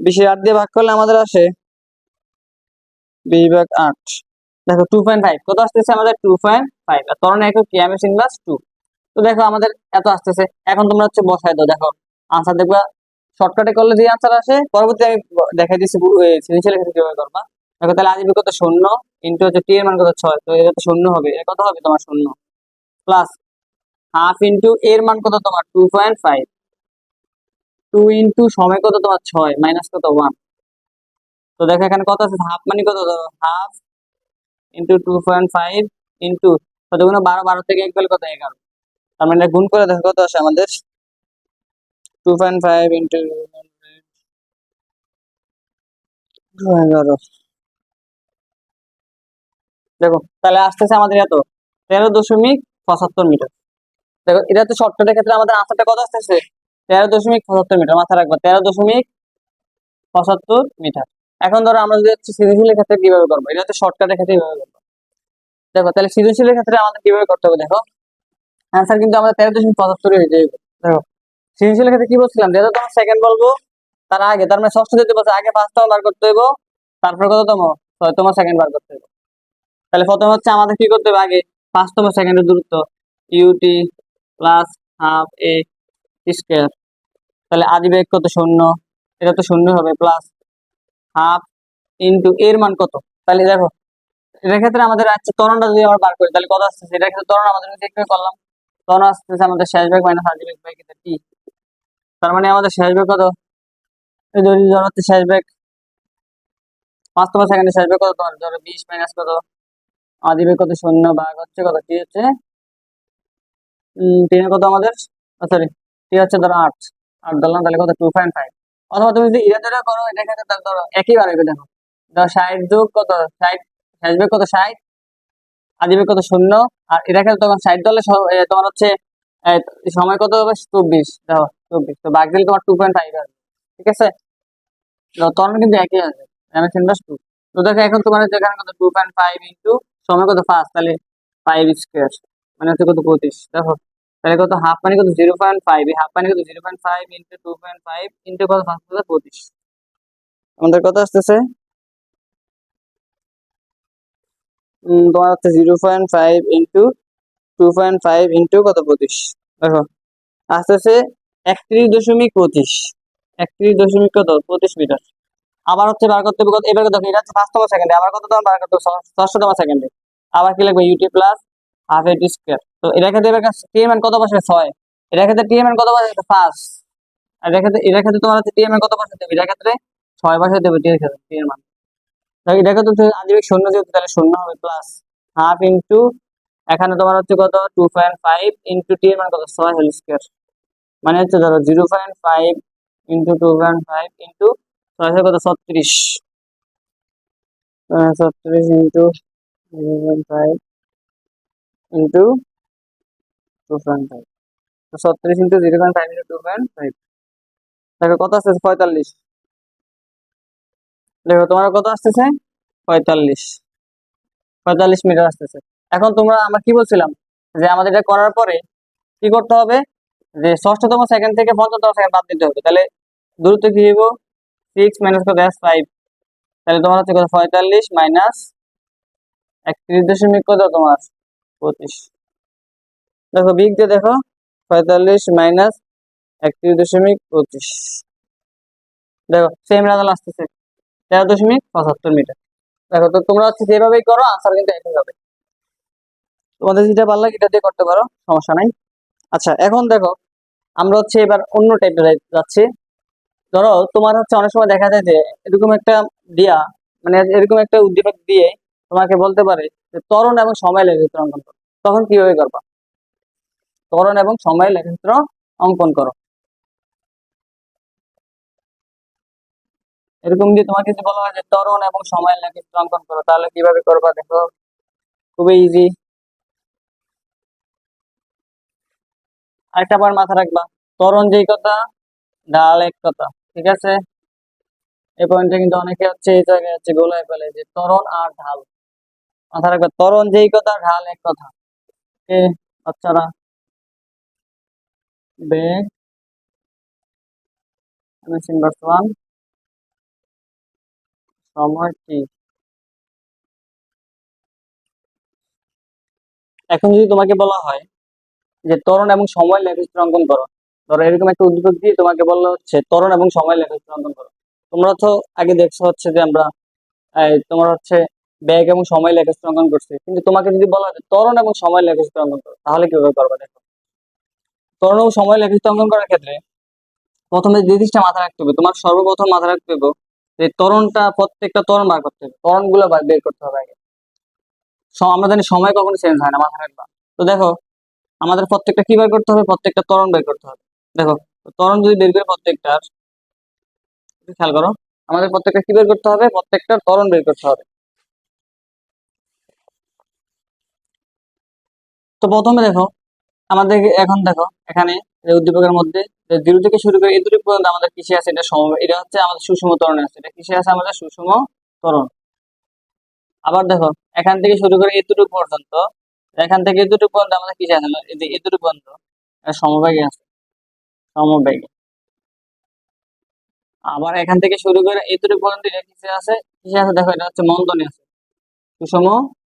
20 এর 8 দিয়ে ভাগ করলে আমাদের আসে 20/8। দেখো 2.5 কত আসতেছে আমাদের 2.5, আর ত্বরণ একক কি আমি ইনভার্স 2। তো দেখো আমাদের এত আসতেছে, এখন তোমরা হচ্ছে বসায় দাও, দেখো আনসার দেখবা শর্টকাটে করলে যে আনসার আসে, পরবর্তী আমি দেখাই দিচ্ছি সৃজনশীলের ক্ষেত্রে কিভাবে করবা। দেখো তাহলে আদিবেগ কত 0 ইন্টু হচ্ছে টি এর মান কত 6, তো এটা তো 0 হবে, এটা কত হবে তোমার 0 প্লাস হাফ ইন্টু এর মান কত তোমার 2.5, 2 ইন্টু সময় কত তোমার 6 মাইনাস কত 1। তো দেখো এখানে কত আছে, হাফ মানে কত ধরো হাফ ইন্টু 2.5 ইন্টু কত গুণ 12, 12 থেকে 1 গেলে কত 11, তার মানে গুণ করে দেখো কত আসে আমাদের 2.5 ইন্টু 11। দেখো তাহলে আসতেছে আমাদের এত 13.75 মিটার। দেখো এটা তো শর্টকাটের ক্ষেত্রে আমাদের আনসারটা কত আসতেছে 13.75 মিটার, মাথায় রাখবো 13.75 মিটার। এখন ধরো আমরা যদি হচ্ছে সৃজনশীলের ক্ষেত্রে কিভাবে করবো, এটা হচ্ছে শর্টকাটের ক্ষেত্রে কিভাবে করবো। দেখো তাহলে সৃজনশীলের ক্ষেত্রে আমাদের কিভাবে করতে হবে, দেখো অ্যান্সার কিন্তু আমাদের 13.75 হয়ে যাবে। দেখো সৃজনশীলের ক্ষেত্রে কি বলছিলাম, যেহেতু তোমার সেকেন্ড বলবো তার আগে, তার মানে ষষ্ঠ যেতে বলছে আগে 5তম বার করতে হইব, তারপর কততম 6তম সেকেন্ড বার করতে হইব। তাহলে প্রথমে হচ্ছে আমাদের কি করতে হবে, আগে 5তম সেকেন্ডের দূরত্ব UT plus half A square, তাহলে আদি বেগ কত 0, এটা তো 0 হবে, প্লাস হাফ ইন্টু এর মান কত। তাহলে দেখো এটার ক্ষেত্রে আমাদের আছে ত্বরণটা যদি আমরা বার করি তাহলে কত আসতেছে, এটার ক্ষেত্রে ত্বরণ আমাদের ঠিক করে করলাম, ত্বরণ আসতেছে আমাদের শেষ বেগ মাইনাস আদি বেগ বাই টি, তার মানে আমাদের শেষ বেগ কত, এই ধর হচ্ছে শেষ বেগ 5তম সেকেন্ডে শেষ বেগ কত তোমার, ধরো 20 মাইনাস কত আদি বেগ কত 0 ভাগ হচ্ছে কত টি হচ্ছে 3 কত আমাদের, সরি টি হচ্ছে ধরো 8 ধরলাম, তাহলে কত 2.5। অথবা তুমি যদি ইরা ধরে করো এটা ক্ষেত্রে তাহলে ধরো একই বার হবে। দেখো ধরো 60 যোগ কত 60, শেষ বেগ কত 60 আদি বেগ কত 0, আর এটা ক্ষেত্রে তখন 60 ধরলে তোমার হচ্ছে সময় কত হবে 24, দেখো 24, তো ভাগ দিলে তোমার 2.5 আসবে। ঠিক আছে, ত্বরণ কিন্তু একই আছে, এমএস ইনভার্স 2। তো দেখো এখন তোমার যেখানে কত 2.5 ইন্টু সময় কত 5, তাহলে 5 স্কয়ার মানে হচ্ছে কত 25। দেখো তাহলে কত হাফ মানে কত 0.5, এই হাফ মানে কত 0.5 ইন্টু 2.5 ইন্টু কত 5 কত 25, আমাদের কত আসতেছে তোমার হচ্ছে 0.5 ইন্টু 2.5 ইন্টু কত 25, দেখো আসতেছে 31.25, 31 কত 25 মিটার। আবার হচ্ছে বার করতে হবে কত, এবার দেখো এটা হচ্ছে 5তম সেকেন্ডে, আবার কত তোমার বার করতে হবে 6তম সেকেন্ডে, আবার কি লিখবে UT plus half A T square. তো এটার ক্ষেত্রে এবার টি এর মান কত বসবে 6, এটার ক্ষেত্রে টি এর মান কত বসবে 5, আর এটার ক্ষেত্রে তোমার হচ্ছে টি এর মান কত বসাতে হবে, এটার ক্ষেত্রে 6 বসাতে হবে টি এর ক্ষেত্রে, টি এর মান দেখো এটার ক্ষেত্রে আদিবেগ 0 যেহেতু তাহলে 0 হবে, প্লাস হাফ ইন্টু এখানে তোমার হচ্ছে কত 2.5 ইন্টু টি এর মান কত 6 হোল স্কয়ার, মানে হচ্ছে ধরো 0.5 ইন্টু 2.5 ইন্টু 6 কত 36, 36 ইন্টু 0.5 ইন্টু 2.5, 36 ইন্টু 0.5 ইন্টু 2.5, দেখো কত আসতেছে 45, দেখো তোমার কত আসতেছে 45, 45 মিটার আসতেছে। এখন তোমরা আমরা কি বলছিলাম যে আমাদের এটা করার পরে কি করতে হবে, যে ষষ্ঠতম সেকেন্ড থেকে পঞ্চমতম সেকেন্ড বাদ দিতে হবে, তাহলে দূরত্ব কি হইব 6 মাইনাস কত 5, তাহলে তোমার হচ্ছে কত 45 মাইনাস 31 কত তোমার 25, দেখো বিগ দিয়ে দেখো 45 মাইনাস 31.25, দেখো সেম রেজাল্ট আসতেছে 13.75 মিটার। দেখো তো তোমরা হচ্ছে যেভাবেই করো আনসার কিন্তু একই হবে, তোমাদের যেটা ভালো লাগে এটা দিয়ে করতে পারো, সমস্যা নাই। আচ্ছা এখন দেখো আমরা হচ্ছে এবার অন্য টাইপের যাচ্ছি। ধরো তোমার হচ্ছে অনেক সময় দেখা যায় যে এরকম একটা দিয়া, মানে এরকম একটা উদ্দীপক দিয়ে তোমাকে বলতে পারে যে ত্বরণ এবং সময় লেখচিত্র অঙ্কন করো, তখন কিভাবে করবা, ত্বরণ এবং সময় লেখচিত্র অঙ্কন করো। এরকম যদি তোমাকে যদি বলা হয় যে ত্বরণ এবং সময় লেখচিত্র অঙ্কন করো, তাহলে কিভাবে করবা, দেখো খুবই ইজি। আরেকটা বার মাথা রাখবা, ত্বরণ যেই কথা ঢাল এক কথা, ঠিক আছে, এই পয়েন্টটা কিন্তু অনেকে হচ্ছে এই জায়গায় হচ্ছে গোলায় ফেলে যে ত্বরণ আর ঢাল, মাথা রাখবা ত্বরণ যেই কথা ঢাল এক কথা। বাচ্চারা বেগ ইনভার্স 1 সময় কি, এখন যদি তোমাকে বলা হয় যে ত্বরণ এবং সময় লেখচিত্র অঙ্কন করো, ধরো এরকম একটা উদ্দীপক দিয়ে তোমাকে বলা হচ্ছে ত্বরণ এবং সময় লেখচিত্র অঙ্কন করো। তোমরা তো আগে দেখছো হচ্ছে যে আমরা তোমার হচ্ছে বেগ এবং সময় লেখচিত্র অঙ্কন করছি, কিন্তু তোমাকে যদি বলা হয় ত্বরণ এবং সময় লেখচিত্র অঙ্কন করো, তাহলে কিভাবে করবে, দেখো ত্বরণ এবং সময় লেখচিত্র অঙ্কন করার ক্ষেত্রে প্রথমে যে জিনিসটা মাথায় রাখতে হবে, তোমার সর্বপ্রথম মাথায় রাখতে হবে যে ত্বরণটা, প্রত্যেকটা ত্বরণ বার করতে হবে, ত্বরণ গুলো বের করতে হবে আগে। আমরা জানি সময় কখনো চেঞ্জ হয় না, মাথায় রাখবা। তো দেখো আমাদের প্রত্যেকটা কি বের করতে হবে, প্রত্যেকটা ত্বরণ বের করতে হবে। দেখো ত্বরণ যদি বের করে প্রত্যেকটার, খেয়াল করো আমাদের প্রত্যেকটা কি বের করতে হবে, প্রত্যেকটা ত্বরণ বের করতে হবে। তো প্রথমে দেখো আমাদের এখন দেখো এখানে এই উদ্দীপকের মধ্যে 0 থেকে শুরু করে এতটুকু পর্যন্ত আমাদের কিসে আছে, এটা এটা হচ্ছে আমাদের সুষম ত্বরণে আছে, এটা কিসে আছে আমাদের সুষম ত্বরণ। আবার দেখো এখান থেকে শুরু করে এতটুকু পর্যন্ত এখান থেকে এতটুকু পর্যন্ত আমাদের কিসে আছে, এই যে এতটুকু পর্যন্ত সমবেগে আছে, সমবেগে। আবার এখান থেকে শুরু করে এতটুকু পর্যন্ত এটা কিসে আছে, কিসে আছে দেখো, এটা হচ্ছে মন্দনে আছে, সুষম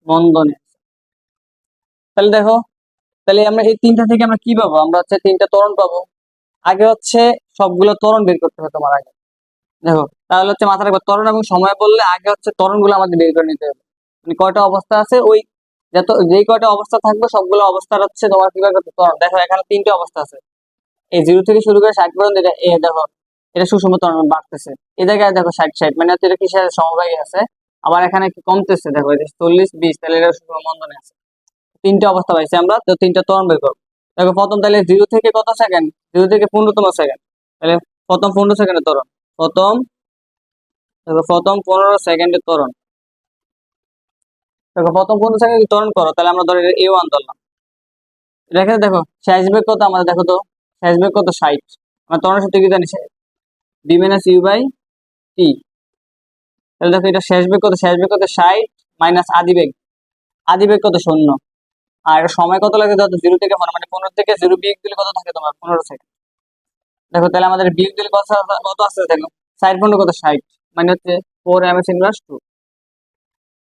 মন্দনে আছে। তাহলে দেখো, তাহলে আমরা এই তিনটা থেকে আমরা কি পাবো, আমরা হচ্ছে তিনটা ত্বরণ পাবো। আগে হচ্ছে সবগুলো ত্বরণ বের করতে হবে তোমার আগে। দেখো, তাহলে হচ্ছে মাথায় রাখবে, ত্বরণ এবং সময় বললে আগে হচ্ছে ত্বরণ গুলো আমাদের বের করে নিতে হবে। মানে কয়টা অবস্থা আছে, ওই যত যেই কয়টা অবস্থা থাকবে সবগুলো অবস্থার হচ্ছে তোমার কি করতে ত্বরণ। দেখো এখানে তিনটে অবস্থা আছে, এই 0 থেকে শুরু করে 60 পর্যন্ত, এটা দেখো এটা সুষম ত্বরণ বাড়তেছে। এই জায়গায় দেখো 60 মানে হচ্ছে এটা কিসের সমবায়ী আছে। আবার এখানে কি কমতেছে, দেখো এটা 40 20, তাহলে এটা সুষম মন্দনে আছে। তিনটে অবস্থা পাইছি আমরা, তো তিনটা ত্বরণ বের করবো। দেখো প্রথম, তাহলে 0 থেকে কত সেকেন্ড, 0 থেকে 15তম সেকেন্ড, তাহলে প্রথম 15 সেকেন্ডের ত্বরণ, প্রথম দেখো প্রথম 15 সেকেন্ডের ত্বরণ। দেখো প্রথম 15 সেকেন্ড ত্বরণ করো, তাহলে আমরা ধরো A1 ধরলাম। রেখে দেখো শেষ বেগ কত আমাদের, দেখো তো শেষ বেগ কত, 60। আমরা ত্বরণের সূত্র কি জানি, b - u/t। তাহলে দেখো এটা শেষ বেগ কত, শেষ বেগ কত 60 মাইনাস আদি বেগ, আদি বেগ কত 0। আর এটা সময় কত লাগে, ধরো 0 থেকে 15, মানে 15 থেকে 0 বিয়োগ দিলে কত থাকে তোমার, 15 সেকেন্ড। দেখো তাহলে আমাদের বিয়োগ দিলে কত কত আসছে, দেখো 60 15 কত 60, মানে হচ্ছে 4 ms/2।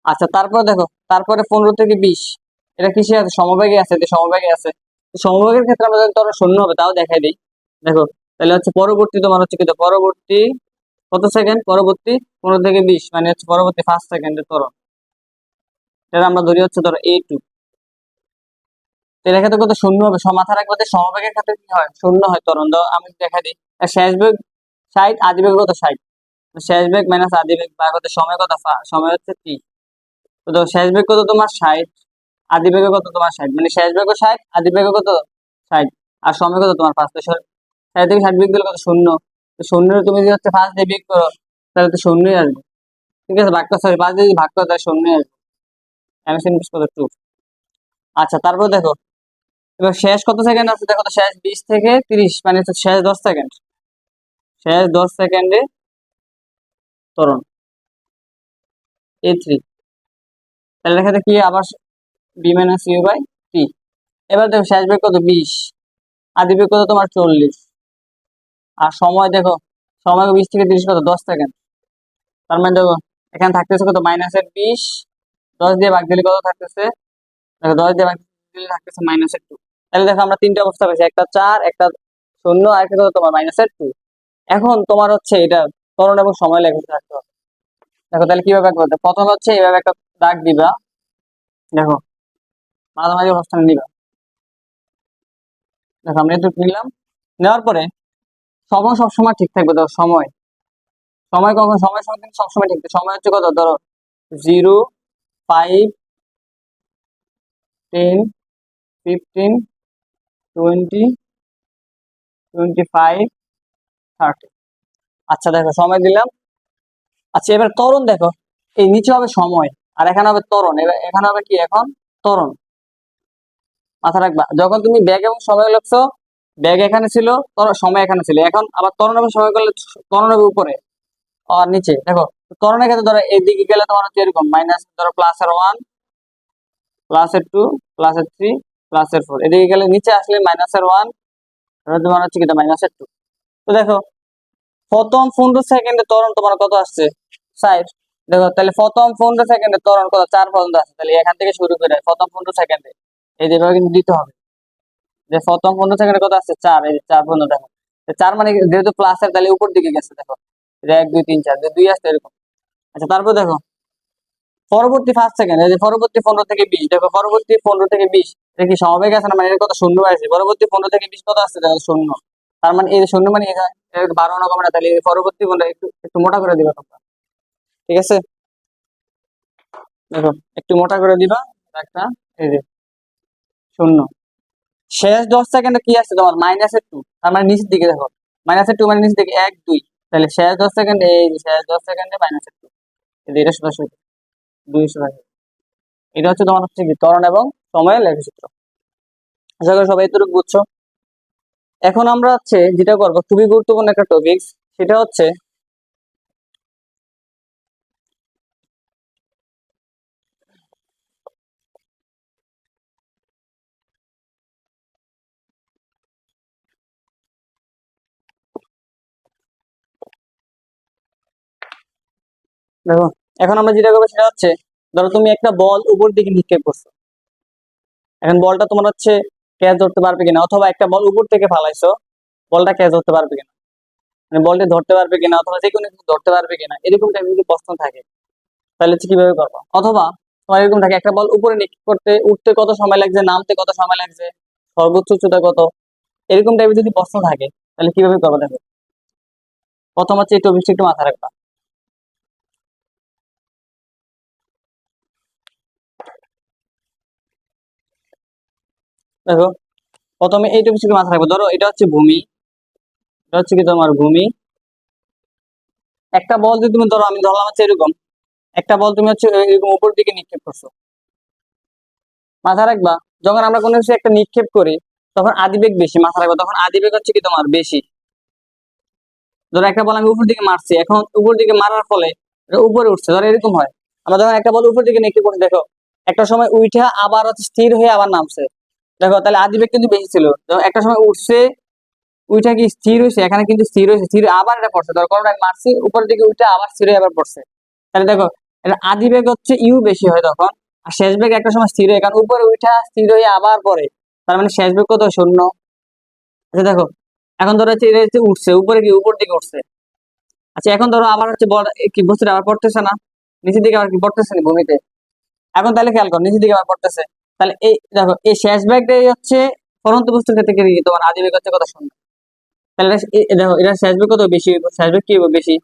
আচ্ছা তারপর দেখো, তারপরে 15 থেকে 20, এটা কিসে আছে, সমবেগে আছে, এটা সমবেগে আছে। তো সমবেগের ক্ষেত্রে আমরা যদি ধরো শূন্য হবে তাও দেখাই দিই। দেখো তাহলে হচ্ছে পরবর্তী তোমার হচ্ছে কি, পরবর্তী কত সেকেন্ড, পরবর্তী 15 থেকে 20, মানে হচ্ছে পরবর্তী 5 সেকেন্ডের ত্বরণ। এটা আমরা ধরি হচ্ছে ধরো A2। এর ক্ষেত্রে কত শূন্য হবে, মাথা রাখবে যে সমবেগের ক্ষেত্রে কি হয়, শূন্য হয় ত্বরণ। দাও আমি দেখাই দিই। আর শেষ বেগ 60, আদি বেগ কত 60, শেষ বেগ মাইনাস আদি বেগ বা কত সময় কত, সময় হচ্ছে t। তো দেখো শেষ বেগ কত তোমার 60, আদি বেগ কত তোমার 60, মানে শেষ বেগ 60, আদি বেগ কত 60, আর সময় কত তোমার 5। তো 60 থেকে 60 বিয়োগ দিলে কত শূন্য। তো শূন্যের তুমি যদি হচ্ছে 5 দিয়ে বিয়োগ করো, তাহলে তো শূন্যই আসবে। ঠিক আছে, ভাগ করো, সরি 5 দিয়ে যদি ভাগ করো তাহলে শূন্যই আসবে। অ্যান্সার কত 2। আচ্ছা তারপর দেখো, এবার শেষ কত সেকেন্ড আছে, দেখো তো শেষ 20 থেকে 30, মানে হচ্ছে শেষ 10 সেকেন্ড, শেষ 10 সেকেন্ডে ত্বরণ A3। তাহলে দেখাতে কি আবার b - u/t। এবার দেখো শেষ বেগ কত 20, আদি বেগ কত তোমার 40, আর সময় দেখো, সময় 20 থেকে 30 কত 10 সেকেন্ড। তার মানে দেখো এখানে থাকতেছে কত, -20, 10 দিয়ে ভাগ দিলে কত থাকতেছে, দেখো 10 দিয়ে ভাগ দিলে থাকতেছে -2। তাহলে দেখো আমরা তিনটা অবস্থা পেয়েছি, একটা 4, একটা 0, আর একটা কত তোমার -2। এখন তোমার হচ্ছে এটা ত্বরণ এবং সময় লেখা থাকতে হবে। দেখো তাহলে কিভাবে করতে, প্রথম হচ্ছে এইভাবে একটা দাগ দিবা। দেখো মাঝামাঝি অবস্থানে নিবা। দেখো আমরা একটু নিলাম, নেওয়ার পরে সময় সবসময় ঠিক থাকবে। ধরো সময়, সময় কখন, সময় সময় কিন্তু সবসময় ঠিক থাকবে। সময় হচ্ছে কত, ধরো 0 5 10 15 20 25 30। আচ্ছা দেখো সময় দিলাম। আচ্ছা এবার ত্বরণ দেখো, এই নিচে হবে সময় আর এখানে হবে ত্বরণ। এবার এখানে হবে কি, এখন ত্বরণ। মাথা রাখবা, যখন তুমি ব্যাগ এবং সময় লিখছো, ব্যাগ এখানে ছিল, সময় এখানে ছিল। এখন আবার ত্বরণ এবং সময় করলে ত্বরণ হবে উপরে আর নিচে। দেখো ত্বরণের ক্ষেত্রে ধরো এদিকে গেলে তোমার হচ্ছে এরকম মাইনাস, ধরো +1 +2 +3 +4, এদিকে গেলে নিচে আসলে -1, তোমার হচ্ছে কি -2। তো দেখো প্রথম 15 সেকেন্ডে ত্বরণ তোমার কত আসছে, 60। দেখো তাহলে প্রথম 15 সেকেন্ডে ত্বরণ কত, 4 পর্যন্ত আছে। তাহলে এখান থেকে শুরু করে প্রথম 15 সেকেন্ডে এই যেভাবে কিন্তু দিতে হবে, যে প্রথম 15 সেকেন্ডে কত আসছে 4, এই 4 পর্যন্ত। দেখো 4 মানে যেহেতু প্লাসের, তাহলে উপর দিকে গেছে। দেখো 1 2 3 4, 2 আসছে এরকম। আচ্ছা তারপর দেখো পরবর্তী 5 সেকেন্ড, এই যে পরবর্তী 15 থেকে 20, দেখো পরবর্তী 15 থেকে 20 এটা কি সমবেগ আছে না, মানে এর কত শূন্য আছে। পরবর্তী 15 থেকে 20 কত আসছে, দেখো শূন্য। তার মানে এই শূন্য মানে এটা 12 না কমে না, তাহলে পরবর্তী 15 একটু একটু মোটা করে দিবা তোমরা। ঠিক আছে, দেখো একটু মোটা করে দিবা একটা, এই যে শূন্য। শেষ 10 সেকেন্ডে কি আসছে তোমার, -2, তার মানে নিচের দিকে। দেখো -2 মানে নিচের দিকে 1 2, তাহলে শেষ 10 সেকেন্ডে, এই যে শেষ 10 সেকেন্ডে -2, এটা সোজাসুজি 2 সোজাসুজি। এটা হচ্ছে তোমার হচ্ছে কি ত্বরণ এবং সময়ের লেখচিত্র। আশা করি সবাই এতটুকু বুঝছো। এখন আমরা হচ্ছে যেটা করবো, খুবই গুরুত্বপূর্ণ একটা টপিক, সেটা হচ্ছে দেখো, এখন আমরা যেটা করবো সেটা হচ্ছে, ধরো তুমি একটা বল উপর দিকে নিক্ষেপ করছো, এখন বলটা তোমার হচ্ছে ক্যাচ ধরতে পারবে কিনা, অথবা একটা বল উপর থেকে ফালাইছো, বলটা ক্যাচ ধরতে পারবে কিনা, মানে বলটা ধরতে পারবে কিনা, অথবা যে কোনো কিছু ধরতে পারবে কিনা, এরকম টাইপের যদি প্রশ্ন থাকে তাহলে হচ্ছে কিভাবে করবো। অথবা তোমার এরকম থাকে, একটা বল উপরে নিক্ষেপ করতে উঠতে কত সময় লাগছে, নামতে কত সময় লাগছে, সর্বোচ্চ উচ্চতা কত, এরকম টাইপের যদি প্রশ্ন থাকে তাহলে কিভাবে করবো। দেখো, প্রথম হচ্ছে এই টপিকটা একটু মাথায় রাখবা। দেখো, প্রথমে এই টপিকটা একটু মাথায় রাখবো। ধরো এটা হচ্ছে ভূমি, এটা হচ্ছে কি তোমার ভূমি। একটা বল যদি তুমি ধরো, আমি ধরলাম হচ্ছে এরকম একটা বল তুমি হচ্ছে এরকম উপর দিকে নিক্ষেপ করছো, মাথায় রাখবা যখন আমরা কোনো কিছু একটা নিক্ষেপ করি তখন আদিবেগ বেশি, মাথায় রাখবা তখন আদিবেগ হচ্ছে কি তোমার বেশি। ধরো একটা বল আমি উপর দিকে মারছি, এখন উপর দিকে মারার ফলে এটা উপরে উঠছে, ধরো এরকম হয়। আমরা যখন একটা বল উপর দিকে নিক্ষেপ করছি, দেখো একটা সময় উঠে আবার হচ্ছে স্থির হয়ে আবার নামছে, দেখো তাহলে আদিবেগ কিন্তু বেশি ছিল। যখন একটা সময় উঠছে, উইটা কি স্থির হয়েছে, এখানে কিন্তু স্থির হয়েছে, স্থির আবার এটা পড়ছে, ধরো কারণ আমি মারছি উপরের দিকে উঠে আবার স্থির হয়ে আবার পড়ছে, তাহলে দেখো এটা আদিবেগ হচ্ছে ইউ বেশি হয় তখন। আর শেষ বেগ একটা সময় স্থির হয়, কারণ উপরে উঠা স্থির হয়ে আবার পরে, তার মানে শেষ বেগ কত, শূন্য। আচ্ছা দেখো, এখন ধরো হচ্ছে এটা হচ্ছে উঠছে উপরে, কি উপর দিকে উঠছে। আচ্ছা এখন ধরো আবার হচ্ছে বল কি বস্তুটা আবার পড়তেছে না, নিচের দিকে আবার কি পড়তেছে না ভূমিতে। এখন তাহলে খেয়াল করো নিচের দিকে আবার পড়তেছে, তাহলে এই দেখো এই শেষ বেগটাই হচ্ছে ফলন্ত বস্তুর ক্ষেত্রে কি তোমার আদিবেগ হচ্ছে কত, শূন্য। তাহলে দেখো এটা শেষ বেগ কত বেশি, শেষ বেগ কি হবে বেশি,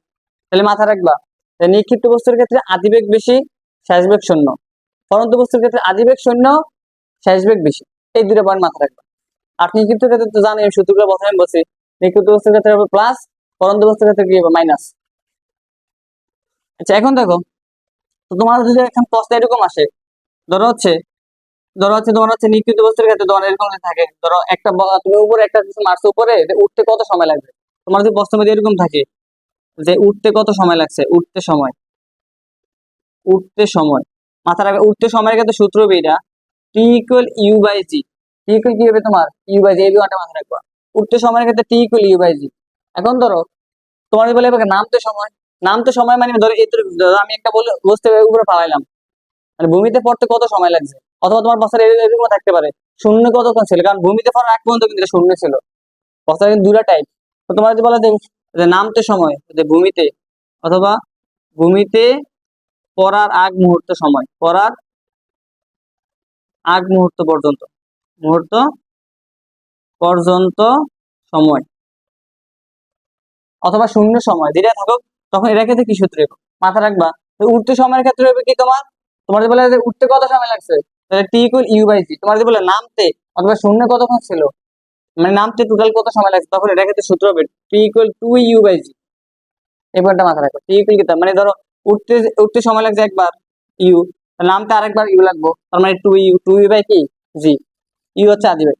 তাহলে মাথা রাখবা যে নিক্ষিপ্ত বস্তুর ক্ষেত্রে আদিবেগ বেশি, শেষ বেগ শূন্য। ফলন্ত বস্তুর ক্ষেত্রে আদিবেগ শূন্য, শেষ বেগ বেশি। এই দুটো পয়েন্ট মাথা রাখবা। আর নিক্ষিপ্ত ক্ষেত্রে তো জানি সূত্রগুলো প্রথমে আমি বলছি, নিক্ষিপ্ত বস্তুর ক্ষেত্রে হবে প্লাস, ফলন্ত বস্তুর ক্ষেত্রে কি হবে মাইনাস। আচ্ছা এখন দেখো, তো তোমার যদি এখন প্রশ্ন এরকম আসে, ধরো হচ্ছে ধরো হচ্ছে তোমার হচ্ছে নিক্ষিপ্ত বস্তুর ক্ষেত্রে তোমার এরকম যদি থাকে, ধরো একটা তুমি উপরে একটা কিছু মারছো উপরে, উঠতে কত সময় লাগবে। তোমার যদি প্রশ্ন মধ্যে এরকম থাকে যে উঠতে কত সময় লাগছে, উঠতে সময় মাথা রাখবে, উঠতে সময়ের ক্ষেত্রে সূত্র হবে এটা T equal U by G. T equal কি হবে তোমার ইউ বাই জি, এই বিমানটা মাথা রাখবা। উঠতে সময়ের ক্ষেত্রে টি ইকুয়াল ইউ বাই জি। এখন ধরো তোমার বলে এবার নামতে সময় মানে ধরো এই ধরো আমি একটা বলে বসতে উপরে পালাইলাম, মানে ভূমিতে পড়তে কত সময় লাগছে। অথবা তোমার বছর এরকম থাকতে পারে শূন্য কতক্ষণ ছিল, কারণ ভূমিতে পড়ার আগ পর্যন্ত কিন্তু এটা শূন্য ছিল। বছর কিন্তু দুটা টাইপ। তো তোমার যদি বলে যে নামতে সময়, যে ভূমিতে অথবা ভূমিতে পড়ার আগ মুহূর্ত সময়, পড়ার আগ মুহূর্ত পর্যন্ত, মুহূর্ত পর্যন্ত সময়, অথবা শূন্য সময় যেটা থাকুক, তখন এটা ক্ষেত্রে কি সূত্র হবে? মাথা রাখবা তো উঠতে সময়ের ক্ষেত্রে হবে কি তোমার, তোমার যদি বলে যে উঠতে কত সময় লাগছে, তাহলে টি ইকুয়াল ইউ বাই জি। তোমার যদি বলে নামতে অথবা শূন্য কতক্ষণ ছিল, মানে নামতে টোটাল কত সময় লাগছে, তখন এটা ক্ষেত্রে সূত্র হবে T equal to you by জি। এই পয়েন্টটা মাথা রাখো, টি ইকুয়াল কি তার মানে ধরো উঠতে উঠতে সময় লাগছে একবার ইউ, নামতে আরেকবার ইউ লাগবো, তার মানে টু ইউ বাই কি জি। ইউ হচ্ছে আদিবেগ।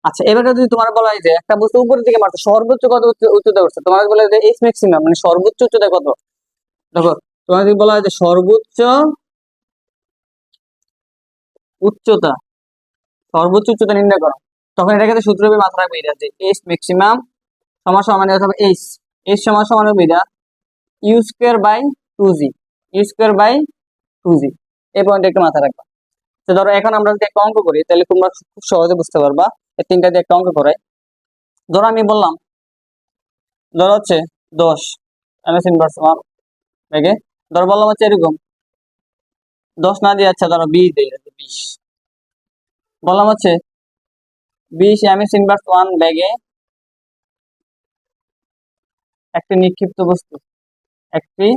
আচ্ছা এবারে যদি তোমার বলা হয় যে একটা বস্তু উপরের দিকে মারছে, সর্বোচ্চ কত উচ্চতা উঠছে, তোমার বলে যে এস ম্যাক্সিমাম মানে সর্বোচ্চ উচ্চতা কত। দেখো তোমার যদি বলা হয় যে সর্বোচ্চ উচ্চতা, সর্বোচ্চ উচ্চতা নির্ণয় করো, তখন এটা ক্ষেত্রে সূত্র হবে মাথা রাখবে এটা যে এস ম্যাক্সিমাম সমান সমান অথবা এইচ, এইচ সমান সমান হবে এটা U square by two G, U square by two G. এই পয়েন্ট একটু মাথা রাখবা। তো ধরো এখন আমরা যদি একটা অঙ্ক করি তাহলে তোমরা খুব সহজে বুঝতে পারবা। এই তিনটা দিয়ে একটা অঙ্ক করাই। ধরো আমি বললাম, ধরো হচ্ছে 10 এমএস ইনভার্স 1 থেকে, ধরো বললাম হচ্ছে এরকম 10 না দিয়ে, আচ্ছা ধরো 20 দিয়ে, 20 বললাম হচ্ছে 20 এমএস ইনভার্স 1 ব্যাগে একটি নিক্ষিপ্ত বস্তু, একটি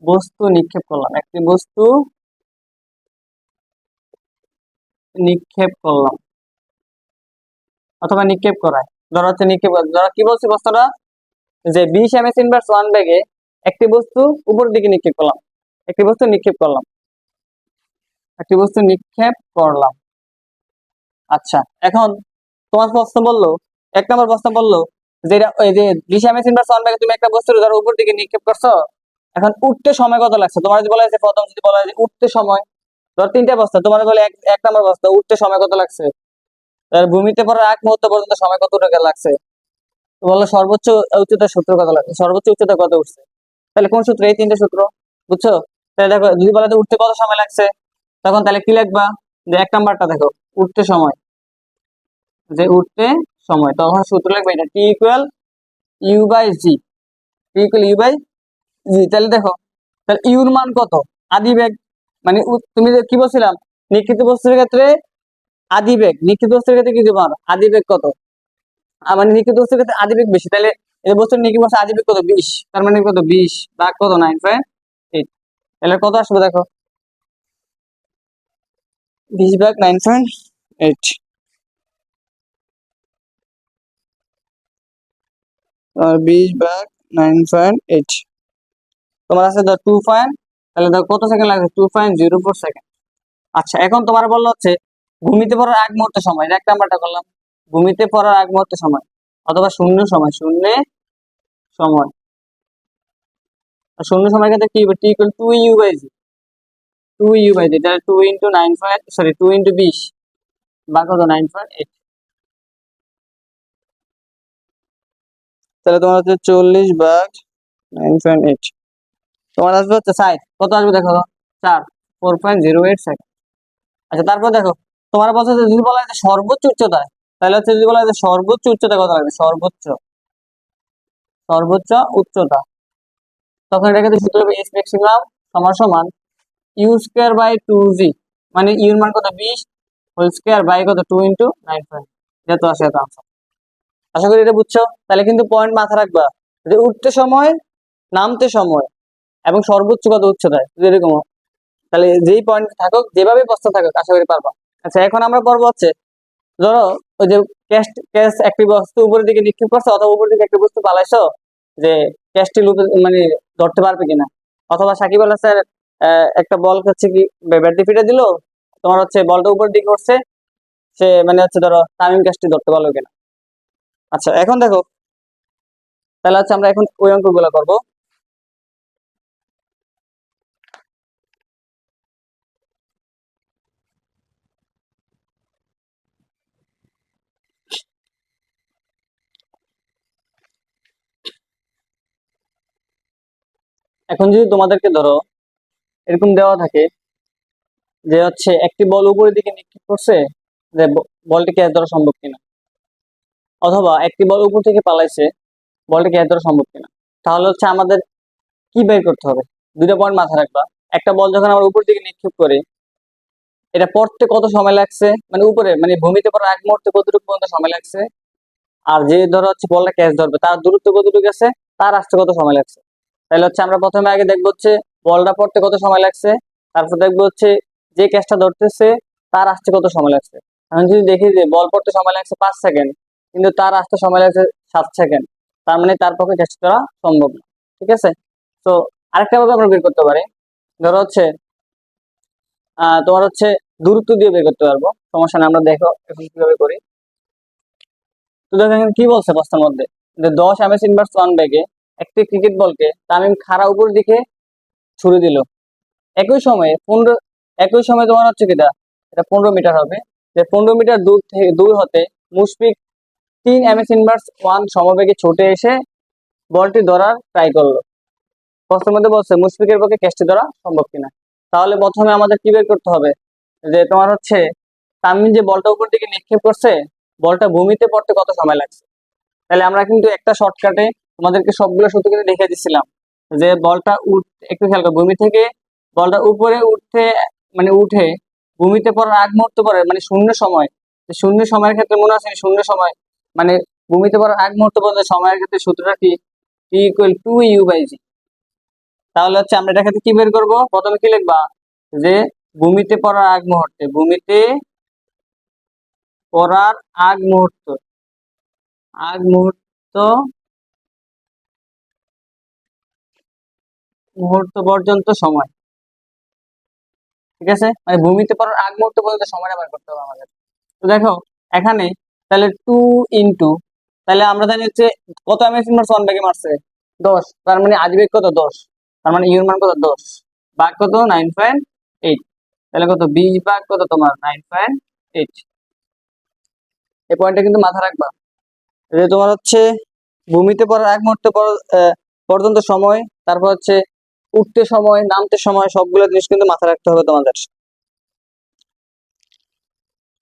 বস্তু নিক্ষেপ করলাম, একটি বস্তু নিক্ষেপ করলাম অথবা নিক্ষেপ করায়। ধরো হচ্ছে নিক্ষেপ, ধরো কি বলছি বস্তুটা, যে 20 এমএস ইনভার্স 1 ব্যাগে একটি বস্তু উপরের দিকে নিক্ষেপ করলাম, একটি বস্তু নিক্ষেপ করলাম, একটি বস্তু নিক্ষেপ করলাম। আচ্ছা এখন তোমার প্রশ্ন বললো, এক নম্বর প্রশ্ন বললো যে ওই যে 20 এমএস ইনভার্স 1 ব্যাগে তুমি একটা বস্তু ধরো উপর দিকে নিক্ষেপ করছো, এখন উঠতে সময় কত লাগছে। তোমার যদি বলা হয়েছে প্রথম যদি বলা হয় যে উঠতে সময়, ধর তিনটা বস্তা, তোমার বলে এক নম্বর বস্তা উঠতে সময় কত লাগছে, আর ভূমিতে পড়ার আগ মুহূর্ত পর্যন্ত সময় কত টাকা লাগছে। তো বললো সর্বোচ্চ উচ্চতার সূত্র কত লাগছে, সর্বোচ্চ উচ্চতা কত উঠছে। তাহলে কোন সূত্র, এই তিনটে সূত্র বুঝছো? তাহলে দেখো যদি বলে যে উঠতে কত সময় লাগছে, তখন তাহলে কি লিখবা, যে 1 নাম্বারটা দেখো উঠতে সময়, যে উঠতে সময়, তখন সূত্র লিখবে এটা T equal U by G, T equal U by G. তাহলে দেখো, তাহলে ইউর মান কত, আদি বেগ, মানে তুমি যে কি বলছিলাম, নিক্ষিপ্ত বস্তুর ক্ষেত্রে আদি বেগ, নিক্ষিপ্ত বস্তুর ক্ষেত্রে কি তোমার আদি বেগ কত, মানে নিক্ষিপ্ত বস্তুর ক্ষেত্রে আদি বেগ বেশি, তাহলে এই বস্তুর নিক্ষিপ্ত বস্তু আদি বেগ কত 20, তার মানে কত 20 বা কত 9.8, তাহলে কত আসবে দেখো, 20/9.8, 20/9.8 তোমার আছে ধর 2 পয়েন্ট, তাহলে ধর কত সেকেন্ড লাগবে, 2.04 সেকেন্ড। আচ্ছা, এখন তোমার বললো হচ্ছে ঘুমিতে পড়ার আগ মুহূর্তে সময়, এটা 1 নাম্বারটা করলাম, ঘুমিতে পড়ার আগ মুহূর্তে সময় অথবা শূন্য সময়, শূন্য সময়, আর শূন্য সময় ক্ষেত্রে কি হবে, টি ইকুয়াল 2u/g, 2u/g, তাহলে 2 ইন্টু 9, সরি 2 ইন্টু 20 বা কত 9.8, তাহলে তোমার হচ্ছে 40/9.8, তোমার আসবে হচ্ছে সাইড কত আসবে দেখো, 4.08 সেকেন্ড। আচ্ছা, তারপর দেখো তোমার বলছে যে যদি বলা হয় যে সর্বোচ্চ উচ্চতায়, তাহলে হচ্ছে যদি বলা হয় যে সর্বোচ্চ উচ্চতা কত লাগবে, সর্বোচ্চ, সর্বোচ্চ উচ্চতা, তখন এটা কিন্তু সূত্র হবে এস ম্যাক্সিমাম সমান সমান ইউ স্কয়ার বাই 2g, মানে ইউর মান কত 20 হোল স্কয়ার বাই কত 2 ইন্টু 9, যত আসে এত আনসার। আশা করি এটা বুঝছো। তাহলে কিন্তু পয়েন্ট মাথা রাখবা যে উঠতে সময়, নামতে সময় এবং সর্বোচ্চ কত উচ্চতায়, যদি এরকম হয়, তাহলে যেই পয়েন্ট থাকুক, যেভাবে প্রশ্ন থাকুক, আশা করি পারবা। আচ্ছা, এখন আমরা পড়বো হচ্ছে, ধরো ওই যে ক্যাশ একটি বস্তু উপরের দিকে নিক্ষেপ করছে অথবা উপরের দিকে একটি বস্তু পালাইছো, যে ক্যাশটি লুপে মানে ধরতে পারবে কিনা, অথবা সাকিব আল হাসান একটা বল হচ্ছে কি ব্যাটে ফিরে দিল, তোমার হচ্ছে বলটা উপরের দিকে করছে, সে মানে হচ্ছে ধরো তামিম ক্যাশটি ধরতে পারলো কিনা। আচ্ছা, এখন দেখো, তাহলে হচ্ছে আমরা এখন ওই অঙ্কগুলো করবো। এখন যদি তোমাদেরকে ধরো এরকম দেওয়া থাকে যে হচ্ছে একটি বল উপরের দিকে নিক্ষেপ করছে, যে বলটি ক্যাচ ধরা সম্ভব কিনা, অথবা একটি বল উপর থেকে পালাইছে, বলটি ক্যাচ ধরা সম্ভব কিনা, তাহলে হচ্ছে আমাদের কি বের করতে হবে, দুটো পয়েন্ট মাথায় রাখবা। একটা বল যখন আমরা উপর দিকে নিক্ষেপ করি, এটা পড়তে কত সময় লাগছে, মানে উপরে মানে ভূমিতে পড়ার এক মুহূর্তে কতটুকু পর্যন্ত সময় লাগছে, আর যে ধরো হচ্ছে বলটা ক্যাচ ধরবে তার দূরত্ব কতটুকু আছে, তার আসতে কত সময় লাগছে। তাহলে হচ্ছে আমরা প্রথমে আগে দেখবো হচ্ছে বলটা পড়তে কত সময় লাগছে, তারপর দেখবো হচ্ছে যে ক্যাচটা ধরতেছে তার আসতে কত সময় লাগছে। এখন যদি দেখি যে বল পড়তে সময় লাগছে 5 সেকেন্ড, কিন্তু তার আসতে সময় লাগছে 7 সেকেন্ড, তার মানে তার পক্ষে ক্যাচ করা সম্ভব না। ঠিক আছে? তো আরেকটা ভাবে আমরা বের করতে পারি, ধরো হচ্ছে তোমার হচ্ছে দূরত্ব দিয়ে বের করতে পারবো, সমস্যা নেই, আমরা দেখো এখন কিভাবে করি। তো দেখো এখানে কি বলছে প্রশ্নের মধ্যে, যে 10 ms/1 বেগে একটি ক্রিকেট বলকে তামিম খাড়া উপর দিকে ছুড়ে দিল, একই সময়ে 15, একই সময় তোমার হচ্ছে কিটা, এটা 15 মিটার হবে, যে 15 মিটার দূর থেকে দূর হতে মুশফিক 3 ms/1 সমবেগে ছুটে এসে বলটি ধরার ট্রাই করলো। প্রশ্নের মধ্যে বলছে মুশফিকের পক্ষে ক্যাচটি ধরা সম্ভব কিনা। তাহলে প্রথমে আমাদের কি বের করতে হবে, যে তোমার হচ্ছে তামিম যে বলটা উপর দিকে নিক্ষেপ করছে, বলটা ভূমিতে পড়তে কত সময় লাগছে। তাহলে আমরা কিন্তু একটা শর্টকাটে তোমাদেরকে সবগুলো সূত্র কিন্তু দেখে দিচ্ছিলাম, যে বলটা একটু খেয়াল করো, ভূমি থেকে বলটা উপরে উঠতে মানে উঠে ভূমিতে পড়ার আগ মুহূর্ত পরে মানে শূন্য সময়, শূন্য সময়ের ক্ষেত্রে মনে আছে শূন্য সময় মানে ভূমিতে পড়ার আগ মুহূর্ত পর্যন্ত সময়ের ক্ষেত্রে সূত্রটা কি, টি ইকুয়াল 2u/g। তাহলে হচ্ছে আমরা এটা ক্ষেত্রে কি বের করবো, প্রথমে কি লিখবা, যে ভূমিতে পড়ার আগ মুহূর্তে, ভূমিতে পড়ার আগ মুহূর্ত, আগ মুহূর্ত মুহূর্ত পর্যন্ত সময়। ঠিক আছে, মানে ভূমিতে পড়ার আগ মুহূর্ত পর্যন্ত সময়টা বের করতে হবে আমাদের। তো দেখো এখানে তাহলে 2 ইন্টু, তাহলে আমরা জানি হচ্ছে কত ms/1 বেগে মারছে 10, তার মানে আদি বেগ কত 10, তার মানে ইউর মান কত 10 ভাগ কত 9.8, তাহলে কত 20 ভাগ কত তোমার 9.8। এই পয়েন্টটা কিন্তু মাথা রাখবা, যে তোমার হচ্ছে ভূমিতে পড়ার এক মুহূর্ত পর্যন্ত সময়, তারপর হচ্ছে উঠতে সময়, নামতে সময় সবগুলো জিনিস কিন্তু মাথায় রাখতে হবে তোমাদের।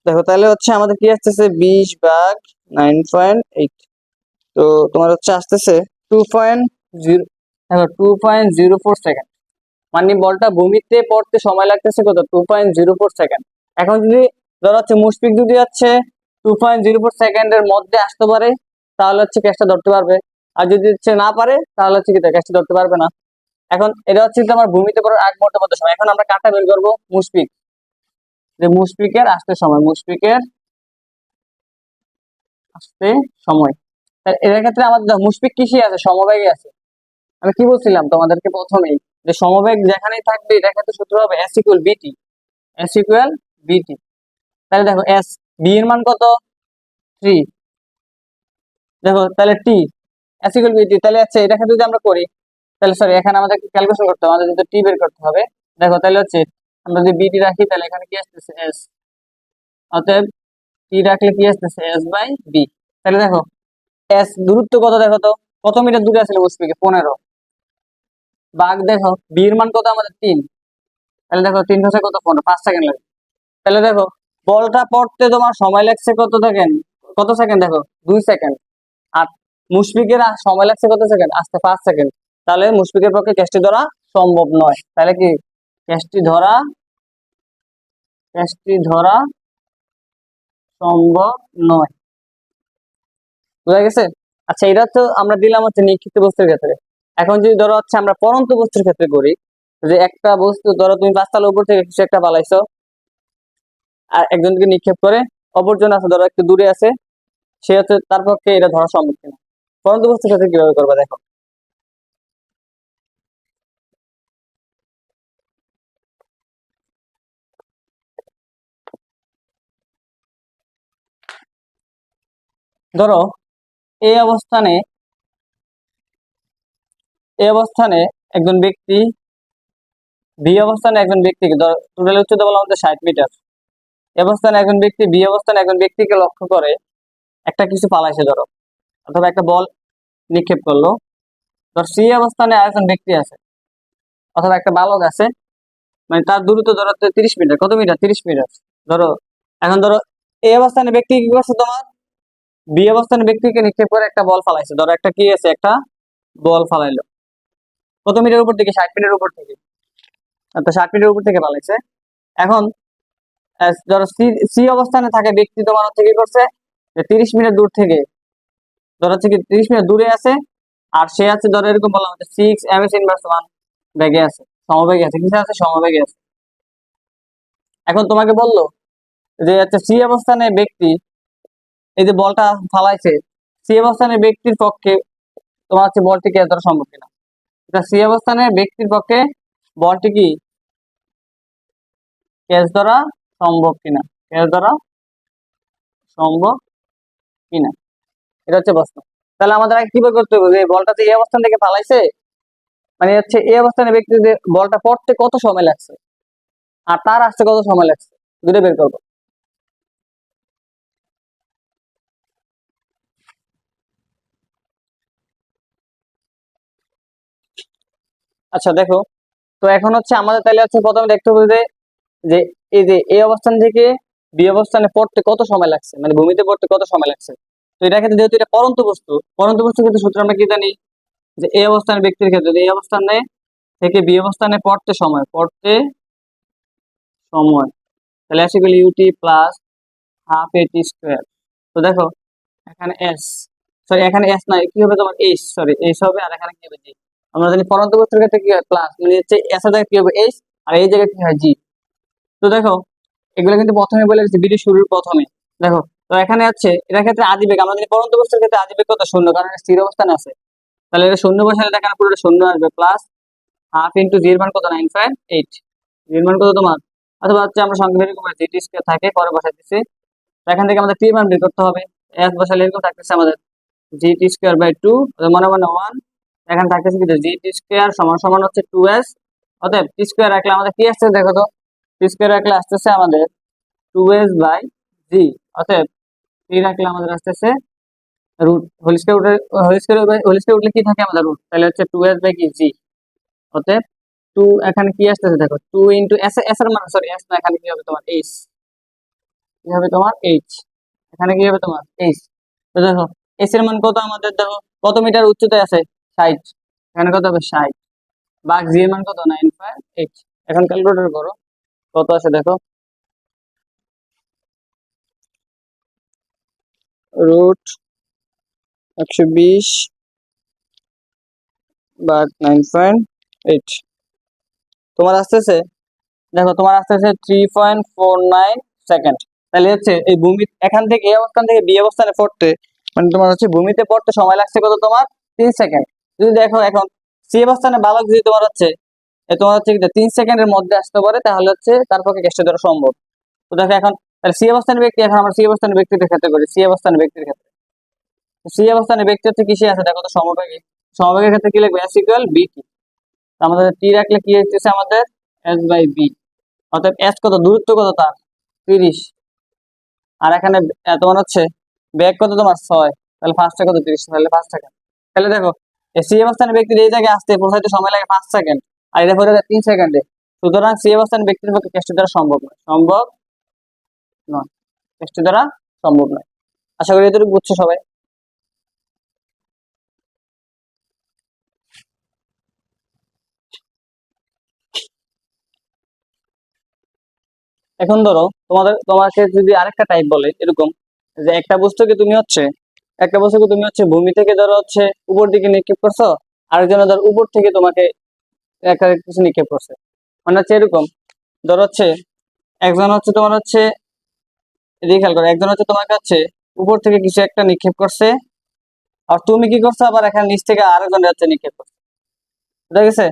দেখো তাহলে হচ্ছে আমাদের কি আসতেছে 20/9.8, তো তোমার হচ্ছে আসতেছে 2.0, দেখো 2.04 সেকেন্ড, মানে বলটা ভূমিতে পড়তে সময় লাগতেছে কত 2.04 সেকেন্ড। এখন যদি ধরো হচ্ছে মুশফিক যদি হচ্ছে 2.04 সেকেন্ডের মধ্যে আসতে পারে তাহলে হচ্ছে ক্যাচটা ধরতে পারবে, আর যদি হচ্ছে না পারে তাহলে হচ্ছে কি ক্যাচটা ধরতে পারবে না। এখন এটা হচ্ছে যে আমার ভূমিতে পড়ার আগ মুহূর্ত মধ্যে সময়। এখন আমরা কাটা বের করবো মুশফিক, যে মুশফিকের আসতে সময়, মুশফিকের আসতে সময়। এর ক্ষেত্রে আমাদের মুশফিক কিসে আছে, সমবেগে আছে। আমি কি বলছিলাম তোমাদেরকে প্রথমেই, যে সমবেগ যেখানেই থাকবে এটা ক্ষেত্রে সূত্র হবে এস ইকুয়াল বিটি, এস ইকুয়াল বিটি। তাহলে দেখো এস, বি এর মান কত 3, দেখো তাহলে টি, এস ইকুয়াল বিটি। তাহলে আচ্ছা এটা ক্ষেত্রে যদি আমরা করি তাহলে সরি এখানে আমাদের ক্যালকুলেশন করতে হবে, আমাদের যদি টি বের করতে হবে। দেখো তাহলে হচ্ছে আমরা যদি বিটি রাখি তাহলে এখানে কি আসতেছে এস, অতএব টি রাখলে কি আসতেছে এস বাই বি। তাহলে দেখো এস দূরত্ব কত, দেখো তো কত মিটার দূরে আছে মুশফিকে 15, বাঘ দেখো বি এর মান কত আমাদের 3, তাহলে দেখো 3 ভাষা কত 15, 5 সেকেন্ড লাগে। তাহলে দেখো বলটা পড়তে তোমার সময় লাগছে কত সেকেন্ড, কত সেকেন্ড দেখো 2 সেকেন্ড, আর মুশফিকের সময় লাগছে কত সেকেন্ড আসতে 5 সেকেন্ড। তাহলে মুশফিকের পক্ষে ক্যাচটি ধরা সম্ভব নয়। তাহলে কি ক্যাচটি ধরা, ক্যাচটি ধরা সম্ভব নয়, বুঝা গেছে। আচ্ছা এটা তো আমরা দিলাম হচ্ছে নিক্ষিপ্ত বস্তুর ক্ষেত্রে। এখন যদি ধরো হচ্ছে আমরা পরন্ত বস্তুর ক্ষেত্রে করি, যে একটা বস্তু ধরো তুমি 5 তলার উপর থেকে কিছু একটা পালাইছো, আর একজনকে নিক্ষেপ করে অপরজন আছে ধরো একটু দূরে আছে, সে হচ্ছে তার পক্ষে এটা ধরা সম্ভব কিনা। পরন্ত বস্তুর ক্ষেত্রে কিভাবে করবা দেখো, ধরো এই অবস্থানে, এই অবস্থানে একজন ব্যক্তি, বি অবস্থানে একজন ব্যক্তিকে ধরো টোটাল উচ্চতা বলা আমাদের 60 মিটার, এই অবস্থানে একজন ব্যক্তি বি অবস্থানে একজন ব্যক্তিকে লক্ষ্য করে একটা কিছু পালাইছে ধরো, অথবা একটা বল নিক্ষেপ করলো। ধর সি অবস্থানে আরেকজন ব্যক্তি আছে অথবা একটা বালক আছে, মানে তার দূরত্ব ধরো 30 মিটার, কত মিটার 30 মিটার ধরো। এখন ধরো এই অবস্থানে ব্যক্তি কি করছে, তোমার বি অবস্থানে ব্যক্তিকে নিক্ষেপ করে একটা বল ফালাইছে, ধরো একটা কি আছে একটা বল ফালাইলো কত মিটার উপর থেকে, 60 মিটার উপর থেকে, অর্থাৎ 60 মিটার উপর থেকে ফালাইছে। এখন ধরো সি, সি অবস্থানে থাকে ব্যক্তি তোমার হচ্ছে কি করছে, যে 30 মিটার দূর থেকে, ধরো হচ্ছে কি 30 মিটার দূরে আছে, আর সে আছে ধরো এরকম বললাম 6 ms/1 বেগে আছে, সমবেগে আছে, কিসে আছে সমবেগে আছে। এখন তোমাকে বললো যে আচ্ছা সি অবস্থানে ব্যক্তি এই যে বলটা ফালাইছে, সি অবস্থানের ব্যক্তির পক্ষে তোমার হচ্ছে বলটি ক্যাচ ধরা সম্ভব কিনা। এটা সি অবস্থানে ব্যক্তির পক্ষে বলটি কি ক্যাচ ধরা সম্ভব কিনা, ক্যাচ ধরা সম্ভব কিনা, এটা হচ্ছে প্রশ্ন। তাহলে আমাদের আগে কিভাবে করতে হবে, যে বলটা যে এই অবস্থান থেকে ফালাইছে, মানে হচ্ছে এই অবস্থানে ব্যক্তি যে বলটা পড়তে কত সময় লাগছে আর তার আসতে কত সময় লাগছে, দুটো বের করবো। আচ্ছা দেখো, তো এখন হচ্ছে আমাদের তাহলে হচ্ছে প্রথমে দেখতে হবে যে যে এই যে এই অবস্থান থেকে বি অবস্থানে পড়তে কত সময় লাগছে, মানে ভূমিতে পড়তে কত সময় লাগছে। তো এটা ক্ষেত্রে যেহেতু এটা পরন্ত বস্তু, পরন্ত বস্তুর ক্ষেত্রে সূত্র আমরা কি জানি, যে এই অবস্থানের ব্যক্তির ক্ষেত্রে এই অবস্থানে থেকে বি অবস্থানে পড়তে সময়, পড়তে সময়, তাহলে আসে গেল UT plus half a t square. তো দেখো এখানে এস, সরি এখানে এস না কি হবে তোমার এইচ, সরি এইচ হবে, আর এখানে কি হবে জি। আমরা জানি পরন্ত বস্তুর ক্ষেত্রে কি হয় প্লাস, মানে হচ্ছে এস এর জায়গায় কি হবে এইচ, আর এই জায়গায় কি হয় জি। তো দেখো এগুলো কিন্তু প্রথমে বলে গেছি বিডি শুরুর প্রথমে। দেখো তো এখানে আছে এটার ক্ষেত্রে আদিবেগ, আমরা জানি পরন্ত বস্তুর ক্ষেত্রে আদিবেগ কত শূন্য, কারণ এটা স্থির অবস্থানে আছে। তাহলে এটা শূন্য বসালে দেখেন পুরোটা শূন্য আসবে, প্লাস হাফ ইন্টু জি এর মান কত 9.8, জি এর মান কত তোমার, অথবা হচ্ছে আমরা সংখ্যা বের করে জি টি স্কয়ার থাকে পরে বসাই দিচ্ছি। তো এখান থেকে আমাদের টি এর মান বের করতে হবে, এস বসালে এরকম থাকতেছে আমাদের জি টি স্কয়ার বাই 2, মনে মনে 1, এখানে থাকতেছে কি জি টি স্কয়ার সমান সমান হচ্ছে 2s, অতএব টি স্কয়ার রাখলে আমাদের কি আসছে দেখো তো, টি স্কয়ার রাখলে আসতেছে আমাদের 2s বাই জি, অতএব টি রাখলে আমাদের আসতেছে root whole square, whole square উঠলে কি থাকে আমাদের রুট, তাহলে হচ্ছে 2s বাই কি জি, অতএব টু এখানে কি আসতেছে দেখো, টু ইন্টু এস, এস এর মান সরি এস না, এখানে কি হবে তোমার এইচ, কি হবে তোমার এইচ, এখানে কি হবে তোমার এইচ। তো দেখো এস এর মান কত আমাদের, দেখো কত মিটার উচ্চতায় আছে, 60, এখানে কত হবে 60, বাঘ জি এর মান কত 9.8। এখন ক্যালকুলেটর করো কত আছে দেখো, রুট 120 বাঘ 9.8, তোমার আসতেছে দেখো, তোমার আসতেছে 3.49 সেকেন্ড। তাহলে হচ্ছে এই ভূমি এখান থেকে এই অবস্থান থেকে বি অবস্থানে পড়তে, মানে তোমার হচ্ছে ভূমিতে পড়তে সময় লাগছে কত তোমার 3 সেকেন্ড। যদি দেখো এখন সি অবস্থানে বালক যদি তোমার হচ্ছে তোমার হচ্ছে 3 সেকেন্ডের মধ্যে আসতে পারে, তাহলে হচ্ছে তার পক্ষে চেষ্টা করা সম্ভব। তো দেখো এখন তাহলে সি অবস্থানের ব্যক্তি, এখন আমরা সি অবস্থানের ব্যক্তিদের ক্ষেত্রে করি, সি অবস্থানের ব্যক্তির ক্ষেত্রে, সি অবস্থানের ব্যক্তি হচ্ছে কিসে আছে দেখো তো, সমবেগে, সমবেগের ক্ষেত্রে কি লিখবে, এস ইকুয়াল বি টি। আমাদের টি রাখলে কি হচ্ছে আমাদের এস বাই বি, অর্থাৎ এস কত, দূরত্ব কত তার 30, আর এখানে তোমার হচ্ছে বেগ কত তোমার 6, তাহলে ফার্স্টে কত 30, তাহলে 5 সেকেন্ড। তাহলে দেখো সি অবস্থানের ব্যক্তির এই জায়গায় আসতে পৌঁছাইতে সময় লাগে 5 সেকেন্ড, আর এটা পরে 3 সেকেন্ডে। সুতরাং সি অবস্থানের ব্যক্তির পক্ষে চেষ্টা দ্বারা সম্ভব নয়, সম্ভব নয়, চেষ্টা দ্বারা সম্ভব নয়। আশা করি এতটুকু বুঝছো সবাই। এখন ধরো তোমাকে যদি আরেকটা টাইপ বলে এরকম, যে একটা বস্তুকে তুমি হচ্ছে ভূমি থেকে ধরো হচ্ছে উপর দিকে নিক্ষেপ করছো, আরেকজন ধরো উপর থেকে তোমাকে একটা কিছু নিক্ষেপ করছে, মানে হচ্ছে এরকম, ধরো হচ্ছে একজন হচ্ছে তোমার হচ্ছে এদিকে খেয়াল করো, একজন হচ্ছে তোমাকে হচ্ছে উপর থেকে কিছু একটা নিক্ষেপ করছে, আর তুমি কি করছো আবার এখানে নিচ থেকে আরেকজন হচ্ছে নিক্ষেপ করছে, বুঝা গেছে?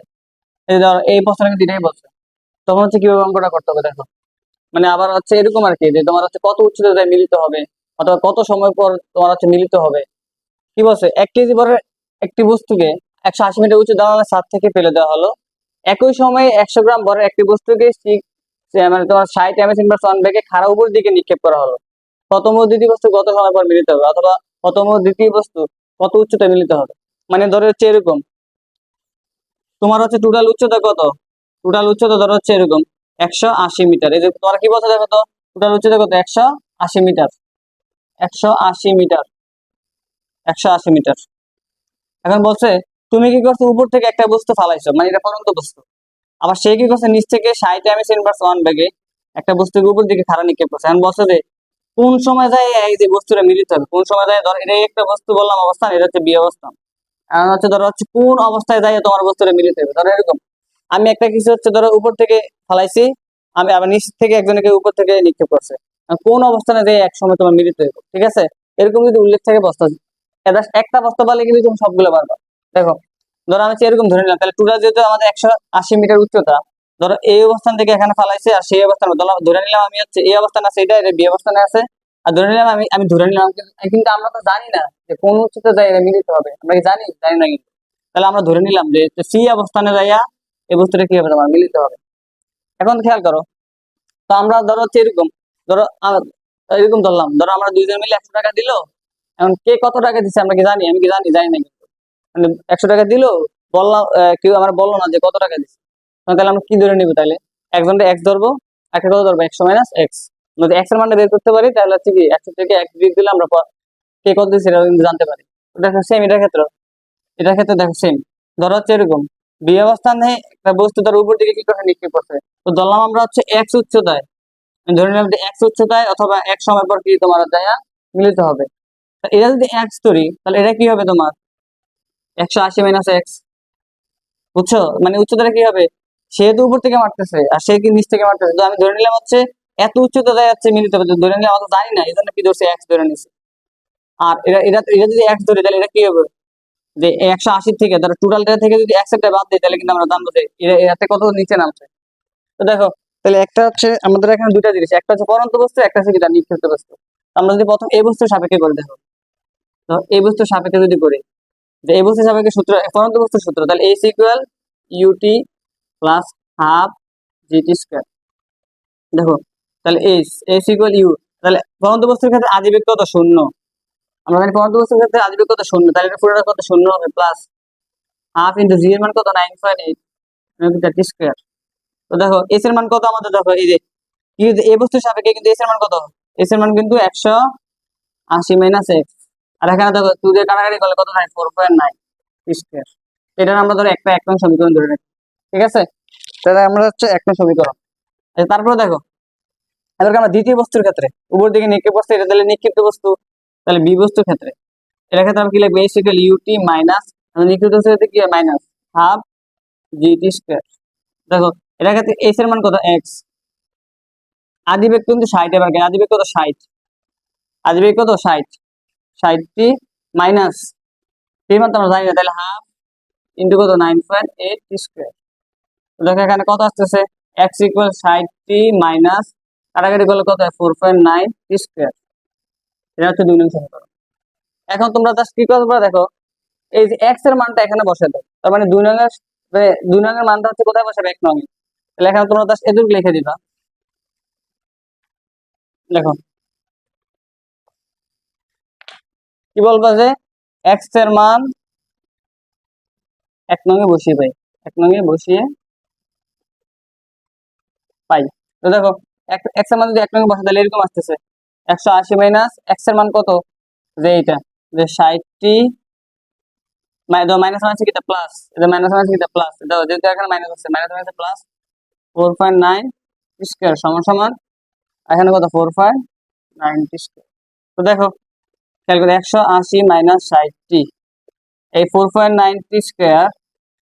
এই ধরো এই প্রশ্নটা কিন্তু এটাই বলছে, তখন হচ্ছে কিভাবে অঙ্কটা করতে হবে দেখো, মানে আবার হচ্ছে এরকম আর কি, যে তোমার হচ্ছে কত উচ্চতায় মিলিত হবে, অথবা কত সময় পর তোমার হচ্ছে মিলিত হবে। কি বলছে, 1 কেজি ভরের একটি বস্তুকে 180 মিটার উঁচু দাঁড়ানোর ছাদ থেকে ফেলে দেওয়া হলো, একই সময়ে 100 গ্রাম ভরের একটি বস্তুকে মানে তোমার 60 m/s বেগে খাড়া উপর দিকে নিক্ষেপ করা হলো, প্রথম ও দ্বিতীয় বস্তু কত সময় পর মিলিত হবে, অথবা প্রথম ও দ্বিতীয় বস্তু কত উচ্চতায় মিলিত হবে। মানে ধরো হচ্ছে এরকম, তোমার হচ্ছে টোটাল উচ্চতা কত, টোটাল উচ্চতা ধরো হচ্ছে এরকম 180 মিটার, এই যে তোমার কি বলছো দেখো তো, টোটাল উচ্চতা কত 180 মিটার, 180 মিটার, 180 মিটার। এখন বলছে তুমি কি করছো, উপর থেকে একটা বস্তু ফালাইছো, মানে এটা পড়ন্ত বস্তু, আবার সে কি করছে নিচ থেকে 60 m/s বেগে একটা বস্তুকে উপর দিকে খাড়া নিক্ষেপ করছে। এখন বলছে যে কোন সময় যায় এই যে বস্তুটা মিলিত হবে, কোন সময় যায়, ধর এটাই একটা বস্তু বললাম অবস্থান, এটা হচ্ছে বি অবস্থান, এখন হচ্ছে ধরো হচ্ছে কোন অবস্থায় যায় তোমার বস্তুটা মিলিত হবে। ধরো এরকম আমি একটা কিছু হচ্ছে ধরো উপর থেকে ফালাইছি, আমি আবার নিচ থেকে একজনকে উপর থেকে নিক্ষেপ করছে, কোন অবস্থানে যায় এক সময় তোমার মিলিত হবে, ঠিক আছে? এরকম যদি উল্লেখ থাকে বস্তা, এটা একটা বস্তা পারলে কিন্তু তুমি সবগুলো পারবা। দেখো ধরো আমি হচ্ছে এরকম ধরে নিলাম, তাহলে টোটাল যেহেতু আমাদের 180 মিটার উচ্চতা, ধরো এই অবস্থান থেকে এখানে ফালাইছে, আর সেই অবস্থানে ধরে নিলাম আমি হচ্ছে এই অবস্থানে আছে, এটা বি অবস্থানে আছে, আর ধরে নিলাম আমি আমি ধরে নিলাম, কিন্তু আমরা তো জানি না যে কোন উচ্চতা যায় এটা মিলিত হবে, আমরা কি জানি, জানি না কিন্তু। তাহলে আমরা ধরে নিলাম যে সি অবস্থানে যাইয়া এই বস্তুটা কি হবে তোমার মিলিত হবে। এখন খেয়াল করো, তো আমরা ধরো হচ্ছে এরকম, ধরো এরকম ধরলাম, ধরো আমরা দুইজন মিলে 100 টাকা দিল, এখন কে কত টাকা দিচ্ছে আমরা কি জানি, আমি কি জানি, জানি না কিন্তু, মানে 100 টাকা দিল, বললাম কেউ আমার বললো না যে কত টাকা দিচ্ছে, তাহলে আমরা কি ধরে নিবো, তাহলে একজনটা এক্স ধরবো, একটা কত ধরবো 100 - x, যদি এক্স এর মানটা বের করতে পারি তাহলে হচ্ছে কি 100 থেকে এক দিক দিলে আমরা কে কত দিচ্ছে এটা কিন্তু জানতে পারি। দেখো সেম এটার ক্ষেত্রে দেখো সেম, ধরো হচ্ছে এরকম বি অবস্থানে একটা বস্তু তার উপর দিকে কি করে নিক্ষেপ করছে, তো ধরলাম আমরা হচ্ছে এক্স উচ্চতায়, ধরে নিলাম যে এক্স উচ্চতায় অথবা এক সময় পর কি তোমার যায় মিলিত হবে। এটা যদি এক্স ধরি তাহলে এটা কি হবে তোমার 180 - x, বুঝছো? মানে উচ্চতাটা কি হবে, সে তো উপর থেকে মারতেছে আর সে কি নিচ থেকে মারতেছে, তো আমি ধরে নিলাম হচ্ছে এত উচ্চতা যাচ্ছে মিলিত হবে, তো ধরে নিলাম আমরা জানি না, এই জন্য কি ধরছে এক্স ধরে নিচ্ছে। আর এটা এটা এটা যদি এক্স ধরি তাহলে এটা কি হবে, যে 180 থেকে ধরো টোটালটা থেকে যদি একসাথে বাদ দিই তাহলে কিন্তু আমরা জানবো যে এতে কত নিচে নামছে। তো দেখো তাহলে একটা হচ্ছে আমাদের এখানে দুইটা জিনিস, একটা হচ্ছে পরন্ত বস্তু, একটা হচ্ছে কি নিক্ষিপ্ত বস্তু। আমরা যদি প্রথম এই বস্তুর সাপেক্ষে করে দেখো, তো এই বস্তুর সাপেক্ষে যদি করি, যে এই বস্তুর সাপেক্ষে সূত্র, পরন্ত বস্তুর সূত্র, তাহলে s equal UT plus half g t square. দেখো তাহলে এস ইকুয়াল ইউ, তাহলে পরন্ত বস্তুর ক্ষেত্রে আদিবেগ কত শূন্য, আমরা জানি পরন্ত বস্তুর ক্ষেত্রে আদিবেগ কত শূন্য, তাহলে এটা পুরোটা কত শূন্য হবে, প্লাস হাফ ইন্টু জি এর মান কত 9.8, টি স্কোয়ার। তো দেখো এস এর মান কত আমাদের, দেখো এই যে এই বস্তুর সাপেক্ষে কিন্তু এস এর মান কত, এস এর মান কিন্তু 180 মাইনাস এক্স। আর এখানে দেখো 2 দিয়ে কাটাকাটি করলে কত হয়, 4.9 টি স্কোয়ার। এটা আমরা ধরো একটা এক নং সমীকরণ ধরে রাখি, ঠিক আছে। তাহলে আমরা হচ্ছে এক নং সমীকরণ। আচ্ছা, তারপরে দেখো এবার আমরা দ্বিতীয় বস্তুর ক্ষেত্রে উপর দিকে নিক্ষেপ বস্তু, এটা তাহলে নিক্ষিপ্ত বস্তু, তাহলে বি বস্তুর ক্ষেত্রে এর ক্ষেত্রে আমরা কি লিখবো, এস ইকুয়াল ইউটি মাইনাস নিক্ষিপ্ত বস্তুর ক্ষেত্রে কি হয় মাইনাস হাফ জিটি স্কোয়ার। দেখো এটার ক্ষেত্রে এস এর মান কত এক্স, আদিবেগ কিন্তু 60, এবার আদিবেগ কত 60, আদিবেগ কত 60, 60টি মাইনাস টি মান তো আমরা জানি না, তাহলে হাফ ইন্টু কত 9.8 টি স্কোয়ার। দেখো এখানে কত আসতেছে, এক্স ইকুয়াল 60টি মাইনাস কাটাকাটি করলে কত হয় 4.9 টি স্কোয়ার। এটা হচ্ছে 2 নং সমীকরণ। এখন তোমরা জাস্ট কি করবে দেখো, এই যে এক্স এর মানটা এখানে বসাতে হবে, তার মানে 2 নং এর 2 নং এর মানটা হচ্ছে কোথায় বসাবে, 1 নং এ। তাহলে এখানে তোমরা জাস্ট এটুকু লিখে দিবা। দেখো কি বলবা যে এক্স এর মান 1 নং এ বসিয়ে পাই, 1 নং এ বসিয়ে পাই। তো দেখো এক্স এর মান যদি 1 নং এ বসাতে, তাহলে এরকম আসতেছে 180 মাইনাস এক্স এর মান কত, যে এইটা যে 60টি মাইনাস মাইনাস কিটা প্লাস, এটা মাইনাস মাইনাস কিটা প্লাস, এটা যেহেতু এখানে মাইনাস আছে মাইনাস মাইনাস প্লাস 4.9 স্কয়ার সমান সমান এখানে কত 4.9 স্কয়ার। তো দেখো ক্যালকুলেট 180 মাইনাস 60টি, এই 4.9 স্কয়ার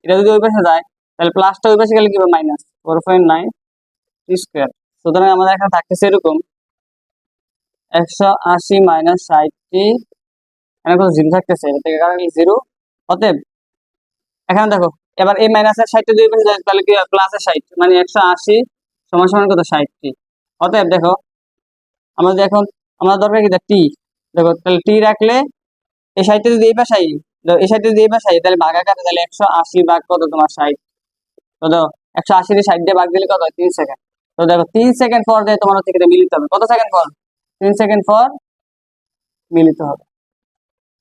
এটা যদি ওই পাশে যায় তাহলে প্লাসটা ওই পাশে গেলে কি হবে মাইনাস 4.9 স্কয়ার। সুতরাং আমাদের এখানে থাকতেছে এরকম 180 মাইনাস 60টি, এখানে কত জিরো থাকতেছে, এটা থেকে কারণ জিরো। অতএব এখানে দেখো এবার এই মাইনাসের 60টা দুই পাশে যায় তাহলে কি হয় প্লাসের 60, মানে 180 সমান সমান কত 60টি। অতএব দেখো আমাদের এখন আমাদের দরকার কি টি, দেখো তাহলে টি রাখলে এই 60টা যদি এই পাশে এই 60টা যদি এই পাশে তাহলে ভাগাকারে তাহলে 180 ভাগ কত তোমার 60। তো দেখো 180 দিয়ে 60 দিয়ে ভাগ দিলে কত হয় 3 সেকেন্ড। তো দেখো 3 সেকেন্ড পর দিয়ে তোমার হচ্ছে এটা মিলিত হবে, কত সেকেন্ড পর, 3 সেকেন্ড পর মিলিত হবে।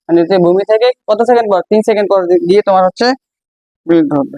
মানে ভূমি থেকে কত সেকেন্ড পর, 3 সেকেন্ড পর গিয়ে তোমার হচ্ছে মিলিত হবে।